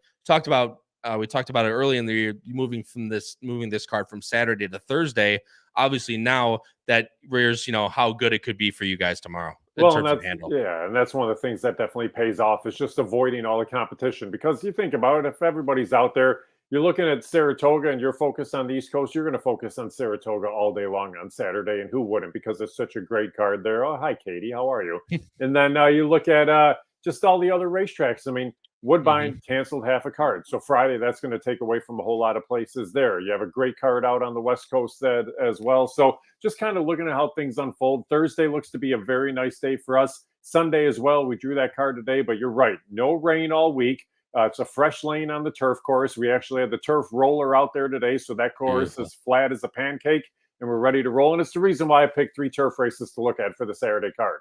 we talked about it early in the year, moving this card from Saturday to Thursday. Obviously now that rears, how good it could be for you guys tomorrow. Well, and that's one of the things that definitely pays off is just avoiding all the competition, because you think about it, if everybody's out there, you're looking at Saratoga and you're focused on the East Coast, you're going to focus on Saratoga all day long on Saturday, and who wouldn't, because it's such a great card there. Oh, hi, Katie. How are you? And then you look at just all the other racetracks. I mean, Woodbine canceled half a card. So Friday, that's going to take away from a whole lot of places there. You have a great card out on the West Coast as well. So just kind of looking at how things unfold. Thursday looks to be a very nice day for us. Sunday as well. We drew that card today, but you're right. No rain all week. It's a fresh lane on the turf course. We actually had the turf roller out there today. So that course is flat as a pancake, and we're ready to roll. And it's the reason why I picked 3 turf races to look at for the Saturday card.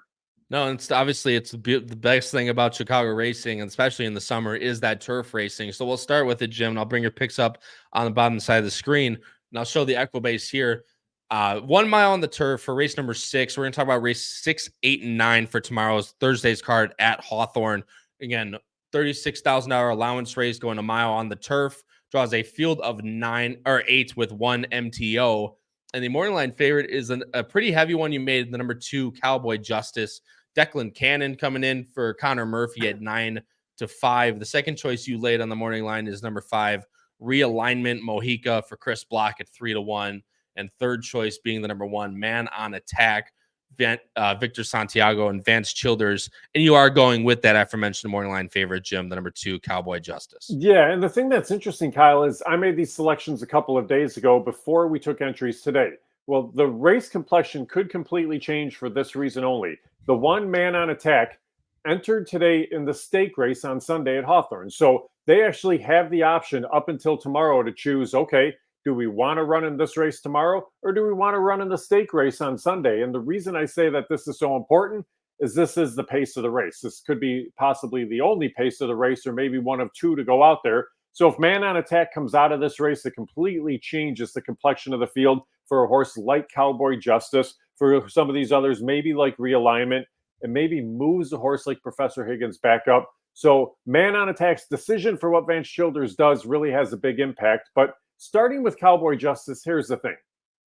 No, it's the best thing about Chicago racing, and especially in the summer, is that turf racing. So we'll start with it, Jim, and I'll bring your picks up on the bottom side of the screen, and I'll show the Equibase here. 1 mile on the turf for race number 6. We're going to talk about race 6, 8, and 9 for tomorrow's Thursday's card at Hawthorne. Again, $36,000 allowance race going a mile on the turf. Draws a field of 8 with 1 MTO. And the morning line favorite is a pretty heavy one you made, the number 2 Cowboy Justice. Declan Cannon coming in for Connor Murphy at 9-5. The second choice you laid on the morning line is number 5, Realignment Mojica for Chris Block at 3-1. And third choice being the number 1, Man on Attack, Victor Santiago and Vance Childers. And you are going with that aforementioned morning line favorite, Jim, the number 2 Cowboy Justice. Yeah, and the thing that's interesting, Kyle, is I made these selections a couple of days ago before we took entries today. Well, the race complexion could completely change for this reason only. The one man on attack entered today in the stake race on Sunday at Hawthorne. So they actually have the option up until tomorrow to choose, okay, do we want to run in this race tomorrow or do we want to run in the stake race on Sunday? And the reason I say that this is so important is this is the pace of the race. This could be possibly the only pace of the race or maybe one of two to go out there. So if man on attack comes out of this race, it completely changes the complexion of the field for a horse like Cowboy Justice, for some of these others, maybe like Realignment, and maybe moves the horse like Professor Higgins back up. So man on attack's decision for what Vance Childers does really has a big impact. But starting with Cowboy Justice, here's the thing.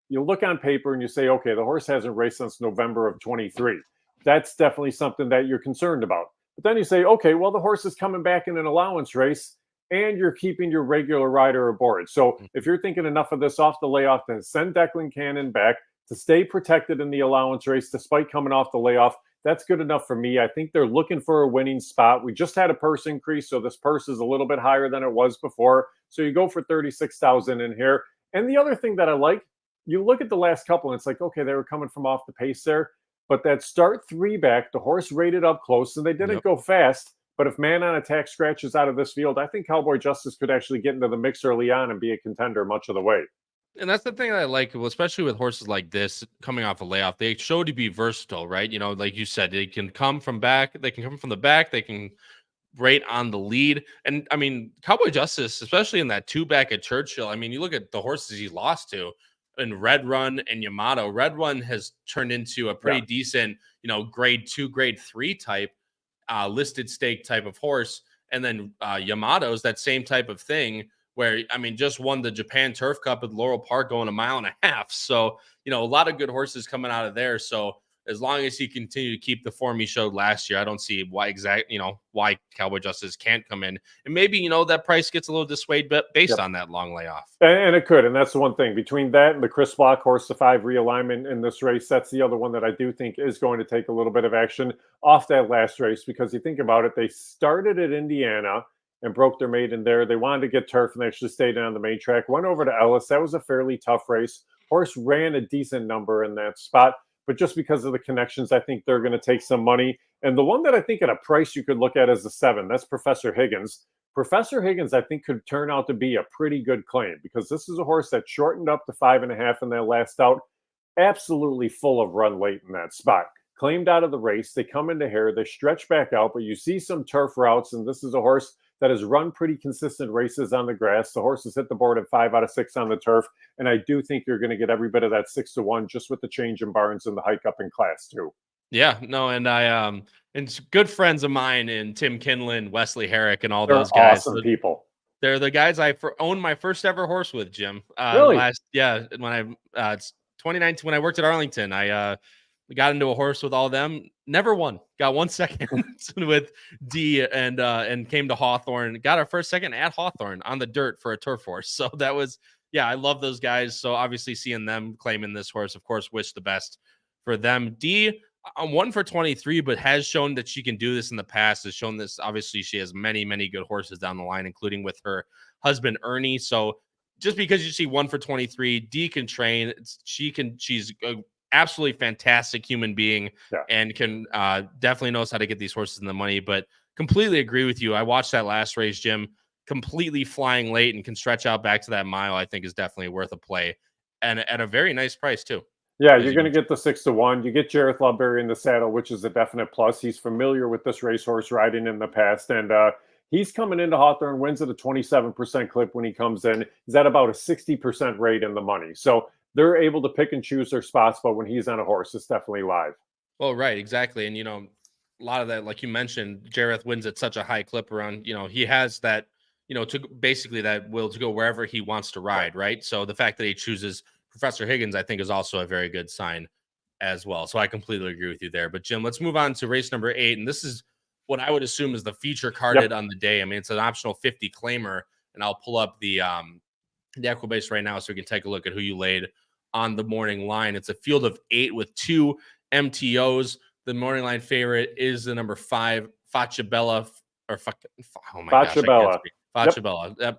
You look on paper and you say, okay, the horse hasn't raced since November of 23. That's definitely something that you're concerned about. But then you say, okay, well, the horse is coming back in an allowance race and you're keeping your regular rider aboard. So if you're thinking enough of this off the layoff, then send Declan Cannon back to stay protected in the allowance race despite coming off the layoff. That's good enough for me. I think they're looking for a winning spot. We just had a purse increase, so this purse is a little bit higher than it was before. So you go for $36,000 in here. And the other thing that I like, you look at the last couple and it's like, okay, they were coming from off the pace there. But that start three back, the horse rated up close, and they didn't go fast. But if man on attack scratches out of this field, I think Cowboy Justice could actually get into the mix early on and be a contender much of the way. And that's the thing that I like, well, especially with horses like this coming off a layoff. They show to be versatile, right? You know, like you said, they can come from back, they can come from the back, they can rate on the lead. And I mean, Cowboy Justice, especially in that two back at Churchill, I mean, you look at the horses he lost to in Red Run and Yamato. Red Run has turned into a pretty decent, you know, grade 2, grade 3 type listed stake type of horse. And then Yamato's that same type of thing where, I mean, just won the Japan Turf Cup at Laurel Park going 1.5 miles. So, you know, a lot of good horses coming out of there. So as long as he continue to keep the form he showed last year, I don't see why why Cowboy Justice can't come in. And maybe, you know, that price gets a little dissuaded based on that long layoff. And it could. And that's the one thing between that and the Chris Block horse, the 5 Realignment in this race. That's the other one that I do think is going to take a little bit of action off that last race, because you think about it, they started at Indiana and broke their maiden there. They wanted to get turf and they actually stayed on the main track, went over to Ellis. That was a fairly tough race. Horse ran a decent number in that spot. But just because of the connections, I think they're going to take some money. And the one that I think at a price you could look at is the 7. That's Professor Higgins. Professor Higgins, I think, could turn out to be a pretty good claim, because this is a horse that shortened up to 5.5 in that last out. Absolutely full of run late in that spot. Claimed out of the race. They come into here. They stretch back out, but you see some turf routes. And this is a horse that has run pretty consistent races on the grass. The horse has hit the board at 5 out of 6 on the turf. And I do think you're going to get every bit of that 6-1 just with the change in Barnes and the hike up in class too. Yeah, no, and I and good friends of mine in Tim Kinlan, Wesley Herrick, and all They're those guys. Awesome people. They're the guys I owned my first ever horse with, Jim. Really? When it's 2019 when I worked at Arlington, I got into a horse with all of them. Never won. Got 1 second with D and came to Hawthorne. Got our first second at Hawthorne on the dirt for a turf horse. So that was, I love those guys. So obviously seeing them claiming this horse, of course, wish the best for them. D, 1 for 23, but has shown that she can do this in the past. Has shown this. Obviously, she has many, many good horses down the line, including with her husband Ernie. So just because you see 1 for 23, D can train. She's a absolutely fantastic human being and can definitely knows how to get these horses in the money. But completely agree with you. I watched that last race, Jim, completely flying late and can stretch out back to that mile. I think is definitely worth a play and at a very nice price too. Yeah, you're going to get the 6-1. You get Jareth Loveberry in the saddle, which is a definite plus. He's familiar with this racehorse riding in the past, and he's coming into Hawthorne, wins at a 27% clip when he comes in. He's at about a 60% rate in the money. So they're able to pick and choose their spots, but when he's on a horse, it's definitely live. Well, right, exactly. And, a lot of that, like you mentioned, Jareth wins at such a high clip around, he has that, to basically that will to go wherever he wants to ride, right? So the fact that he chooses Professor Higgins, I think, is also a very good sign as well. So I completely agree with you there. But, Jim, let's move on to race number 8. And this is what I would assume is the feature carded on the day. I mean, it's an optional 50 claimer, and I'll pull up the Equibase right now so we can take a look at who you laid on the morning line. It's a field of 8 with 2 MTOs. The morning line favorite is the number 5, Facciabella, or Facciabella.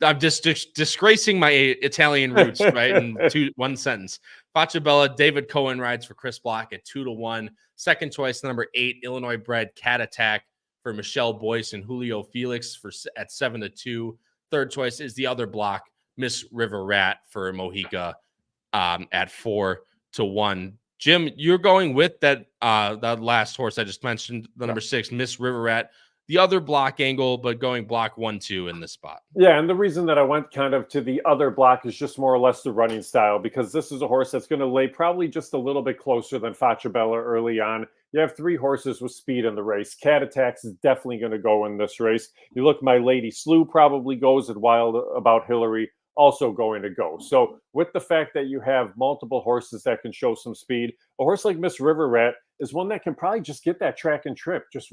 I'm just disgracing my Italian roots, right? In one sentence. Facciabella, David Cohen rides for Chris Block at 2-1. Second choice, number 8, Illinois bred Cat Attack for Michelle Boyce and Julio Felix at 7-2. Third choice is the other block, Miss River Rat for Mojica at 4-1. Jim, you're going with that last horse I just mentioned, the number 6, Miss River Rat. The other block angle, but going block 1-2 in this spot. Yeah, and the reason that I went kind of to the other block is just more or less the running style, because this is a horse that's going to lay probably just a little bit closer than Facciabella early on. You have 3 horses with speed in the race. Cat Attacks is definitely going to go in this race. You look, My Lady Slew probably goes, at Wild About Hillary also going to go. So with the fact that you have multiple horses that can show some speed, a horse like Miss River Rat is one that can probably just get that track and trip just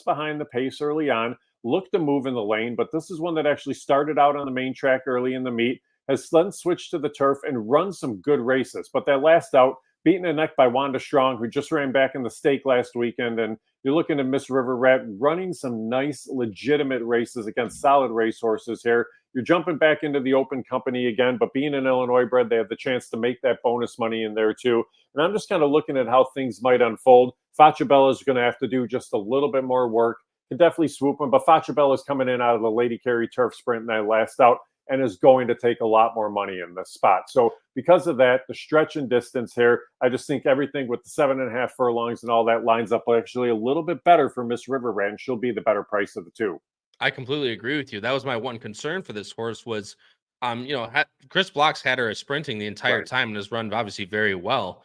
behind the pace early on, look to move in the lane. But this is one that actually started out on the main track early in the meet, has then switched to the turf and run some good races. But that last out, beaten a neck by Wanda Strong, who just ran back in the stake last weekend. And you're looking at Miss River Rat running some nice, legitimate races against solid racehorses here. You're jumping back into the open company again, but being an Illinois bred, they have the chance to make that bonus money in there too. And I'm just kind of looking at how things might unfold. Facciabella is going to have to do just a little bit more work. Can definitely swoop him, but Facciabella is coming in out of the Lady Carey Turf Sprint in that last out and is going to take a lot more money in this spot. So because of that, the stretch and distance here, I just think everything with the 7.5 furlongs and all that lines up actually a little bit better for Miss River Rat, and she'll be the better price of the two. I completely agree with you. That was my one concern for this horse was, Chris Block's had her sprinting the entire time and has run obviously very well.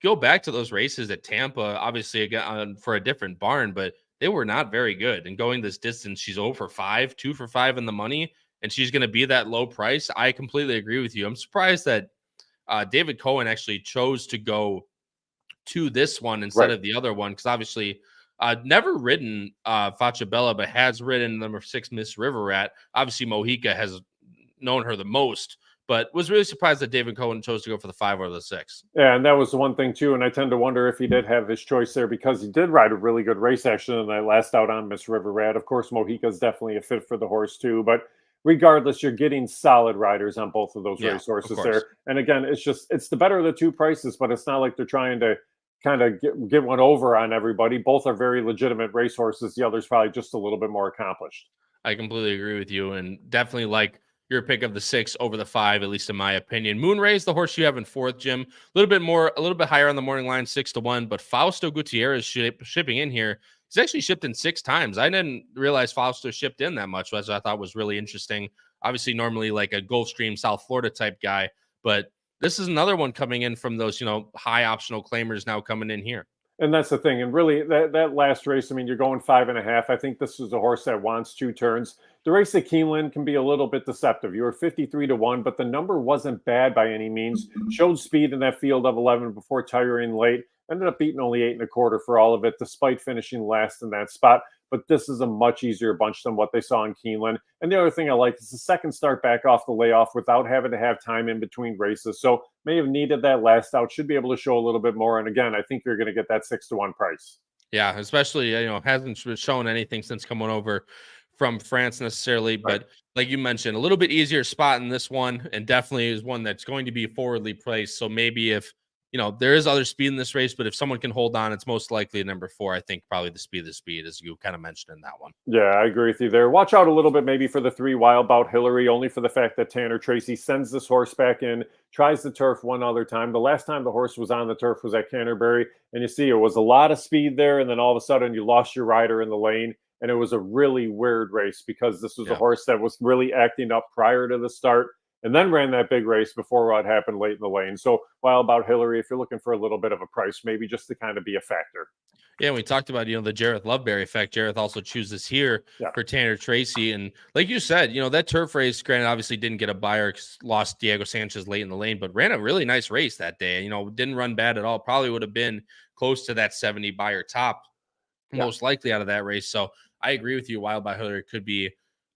Go back to those races at Tampa, obviously again for a different barn, but they were not very good. And going this distance, she's 0 for 5, 2 for 5 in the money, and she's going to be that low price. I completely agree with you. I'm surprised that David Cohen actually chose to go to this one instead of the other one, because obviously never ridden Facciabella, but has ridden number 6, Miss River Rat. Obviously, Mojica has known her the most, but was really surprised that David Cohen chose to go for the 5 or the 6. Yeah, and that was the one thing too. And I tend to wonder if he did have his choice there, because he did ride a really good race action in that last out on Miss River Rat. Of course, Mojica is definitely a fit for the horse too, but regardless, you're getting solid riders on both of those racehorses there. And again, it's the better of the two prices, but it's not like they're trying to kind of get one over on everybody. Both are very legitimate racehorses. The other's probably just a little bit more accomplished. I completely agree with you, and definitely like your pick of the 6 over the 5, at least in my opinion. Moonray's the horse you have in 4th, Jim. A little bit higher on the morning line, 6-1, but Fausto Gutierrez shipping in here. He's actually shipped in 6 times. I didn't realize Fausto shipped in that much, which I thought was really interesting. Obviously, normally like a Gulfstream, South Florida type guy, but this is another one coming in from those, high optional claimers now coming in here. And that's the thing. And really, that last race, I mean, you're going 5.5. I think this is a horse that wants 2 turns. The race at Keeneland can be a little bit deceptive. You were 53-1, but the number wasn't bad by any means. Showed speed in that field of 11 before tiring late. Ended up beating only 8 1/4 for all of it, despite finishing last in that spot. But this is a much easier bunch than what they saw in Keeneland. And the other thing I like is the second start back off the layoff without having to have time in between races. So may have needed that last out, should be able to show a little bit more. And again, I think you're going to get that 6-1 price. Yeah, especially, hasn't shown anything since coming over from France necessarily. But like you mentioned, a little bit easier spot in this one, and definitely is one that's going to be forwardly priced. So maybe if, there is other speed in this race, but if someone can hold on, it's most likely number 4. I think probably the speed, as you kind of mentioned in that one. Yeah, I agree with you there. Watch out a little bit maybe for the 3 Wild Bout Hillary, only for the fact that Tanner Tracy sends this horse back in, tries the turf one other time. The last time the horse was on the turf was at Canterbury, and you see it was a lot of speed there, and then all of a sudden you lost your rider in the lane, and it was a really weird race because this was a horse that was really acting up prior to the start, and then ran that big race before what happened late in the lane. So Wild Bout Hillary, if you're looking for a little bit of a price, maybe just to kind of be a factor. Yeah, we talked about, the Jareth Loveberry effect. Jareth also chooses here for Tanner Tracy. And like you said, that turf race, granted, obviously didn't get a buyer, lost Diego Sanchez late in the lane, but ran a really nice race that day. Didn't run bad at all. Probably would have been close to that 70 buyer top, most likely out of that race. So I agree with you. Wild Bout Hillary could be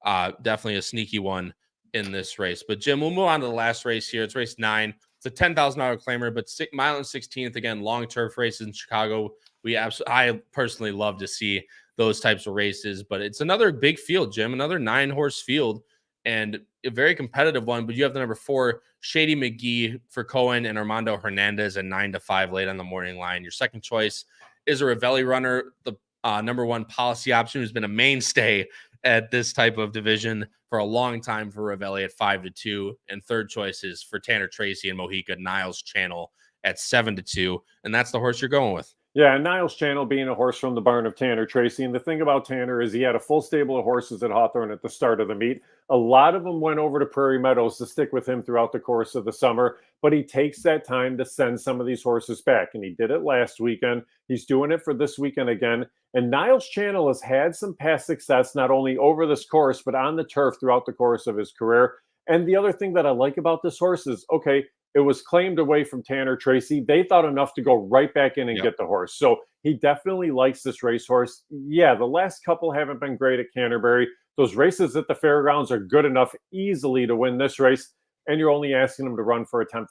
definitely a sneaky one in this race. But Jim, we'll move on to the last race here. It's race 9. It's a $10,000 claimer, but mile and 16th, again, long turf races in Chicago. I personally love to see those types of races. But it's another big field, Jim, another 9-horse field, and a very competitive one. But you have the number 4, Shady McGee for Cohen and Armando Hernandez at 9-5 late on the morning line. Your second choice is a Ravelli runner, the number 1 Policy Option, who's been a mainstay at this type of division for a long time for Ravelli at 5-2. And third choice is for Tanner Tracy and Mojica, Niles Channel at 7-2. And that's the horse you're going with. Yeah, and Niles Channel being a horse from the barn of Tanner Tracy. And the thing about Tanner is he had a full stable of horses at Hawthorne at the start of the meet. A lot of them went over to Prairie Meadows to stick with him throughout the course of the summer, but he takes that time to send some of these horses back. And he did it last weekend. He's doing it for this weekend again. And Niles Channel has had some past success, not only over this course, but on the turf throughout the course of his career. And the other thing that I like about this horse is, okay, it was claimed away from Tanner Tracy. They thought enough to go right back in and get the horse. So he definitely likes this racehorse. Yeah, the last couple haven't been great at Canterbury. Those races at the fairgrounds are good enough easily to win this race. And you're only asking him to run for a $10,000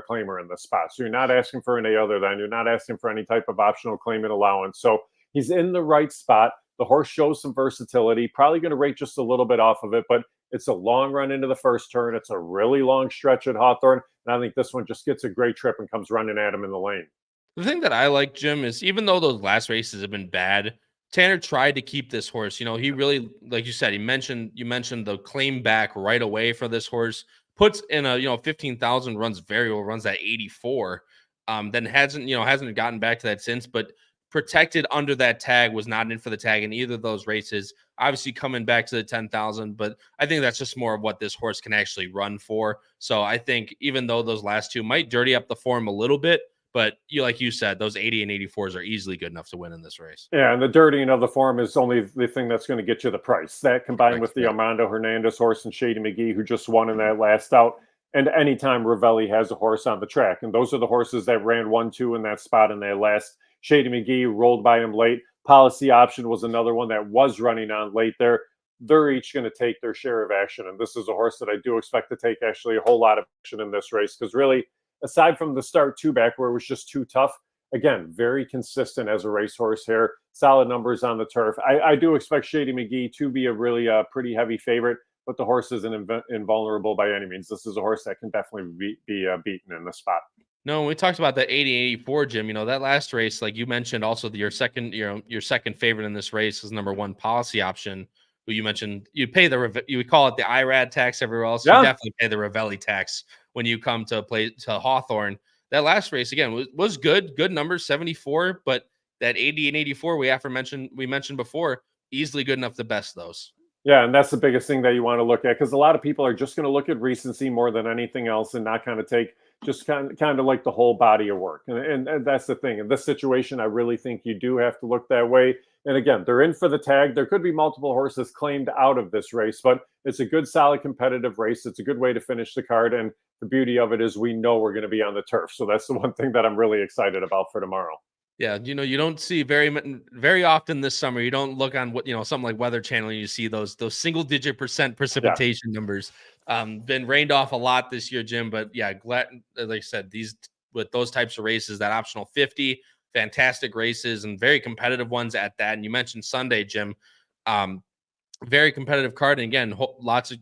claimer in this spot. So you're not asking for any other than. You're not asking for any type of optional claimant allowance. So he's in the right spot. The horse shows some versatility, probably going to rate just a little bit off of it, but it's a long run into the first turn. It's a really long stretch at Hawthorne. And I think this one just gets a great trip and comes running at him in the lane. The thing that I like, Jim, is even though those last races have been bad, Tanner tried to keep this horse. You know, he really, like you said, you mentioned the claim back right away for this horse. Puts in a, 15,000, runs very well, runs that 84. Then hasn't gotten back to that since, but protected under that tag, was not in for the tag in either of those races. Obviously coming back to the 10,000, but I think that's just more of what this horse can actually run for. So I think even though those last two might dirty up the form a little bit, but like you said, those 80 and 84s are easily good enough to win in this race. Yeah, and the dirtying of the form is only the thing that's going to get you the price. That combined with the Armando Hernandez horse and Shady McGee, who just won in that last out. And anytime Ravelli has a horse on the track, and those are the horses that ran 1-2 in that spot in that last. Shady McGee rolled by him late. Policy Option was another one that was running on late there. They're each going to take their share of action. And this is a horse that I do expect to take actually a whole lot of action in this race, because really, aside from the start 2 back where it was just too tough, again, very consistent as a racehorse here. Solid numbers on the turf. I do expect Shady McGee to be a really pretty heavy favorite, but the horse isn't invulnerable by any means. This is a horse that can definitely be beaten in the spot. No, we talked about the 80-84, Jim. That last race, like you mentioned, also your second favorite in this race is number 1 Policy Option, who you mentioned you pay you would call it the IRAD tax everywhere else. Yeah. You definitely pay the Ravelli tax when you come to play to Hawthorne. That last race again was good numbers, 74, but that 80 and 84 we mentioned before, easily good enough to best those. Yeah, and that's the biggest thing that you want to look at, because a lot of people are just going to look at recency more than anything else and not kind of take just kind of like the whole body of work. And that's the thing. In this situation, I really think you do have to look that way. And again, they're in for the tag. There could be multiple horses claimed out of this race, but it's a good, solid, competitive race. It's a good way to finish the card. And the beauty of it is we know we're going to be on the turf. So that's the one thing that I'm really excited about for tomorrow. Yeah, you don't see very often this summer. You don't look on something like Weather Channel and you see those single-digit % precipitation numbers. Been rained off a lot this year, Jim. But yeah, glad, like I said, with those types of races, that optional 50, fantastic races and very competitive ones at that. And you mentioned Sunday, Jim, very competitive card. And again, lots of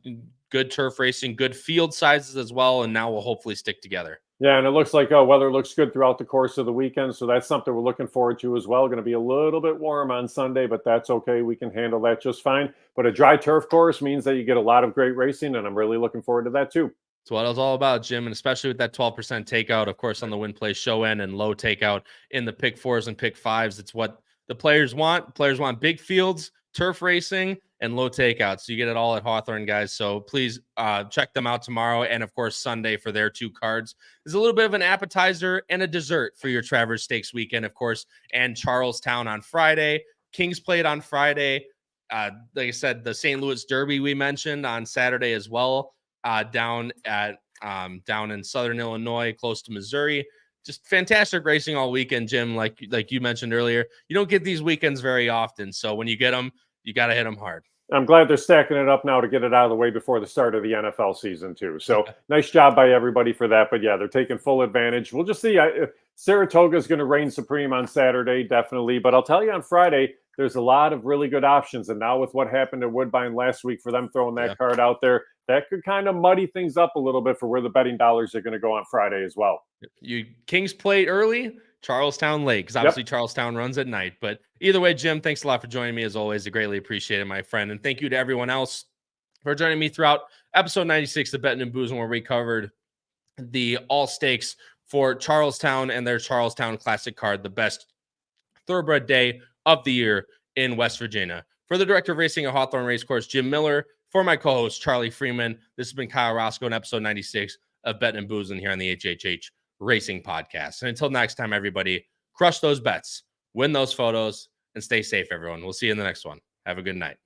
good turf racing, good field sizes as well. And now we'll hopefully stick together. Yeah, and it looks like weather looks good throughout the course of the weekend, so that's something we're looking forward to as well. Going to be a little bit warm on Sunday, but that's okay. We can handle that just fine. But a dry turf course means that you get a lot of great racing, and I'm really looking forward to that too. That's what it's all about, Jim, and especially with that 12% takeout, of course, on the win play show end and low takeout in the pick 4s and pick 5s. It's what the players want. Players want big fields, turf racing, and low takeout. So you get it all at Hawthorne, guys. So please check them out tomorrow. And of course, Sunday for their 2 cards. There's a little bit of an appetizer and a dessert for your Travers Stakes weekend, of course, and Charlestown on Friday. Kings Plate on Friday. Like I said, the St. Louis Derby we mentioned on Saturday as well, down in Southern Illinois, close to Missouri. Just fantastic racing all weekend, Jim. Like you mentioned earlier, you don't get these weekends very often. So when you get them, you got to hit them hard. I'm glad they're stacking it up now to get it out of the way before the start of the NFL season too. So nice job by everybody for that. But yeah, they're taking full advantage. We'll just see. Saratoga is going to reign supreme on Saturday, definitely. But I'll tell you on Friday, there's a lot of really good options. And now with what happened at Woodbine last week for them throwing that card out there, that could kind of muddy things up a little bit for where the betting dollars are going to go on Friday as well. You Kings played early, Charlestown late, because obviously Charlestown runs at night. But either way, Jim, thanks a lot for joining me as always. I greatly appreciate it, my friend. And thank you to everyone else for joining me throughout episode 96 of Bettin N Boozin, where we covered the all stakes for Charlestown and their Charlestown Classic card, the best thoroughbred day of the year in West Virginia. For the director of racing at Hawthorne Racecourse, Jim Miller, for my co-host, Charlie Freeman, this has been Kyle Roscoe in episode 96 of Bettin N Boozin here on the HHH Racing Podcast. And until next time, everybody, crush those bets, win those photos, and stay safe, everyone. We'll see you in the next one. Have a good night.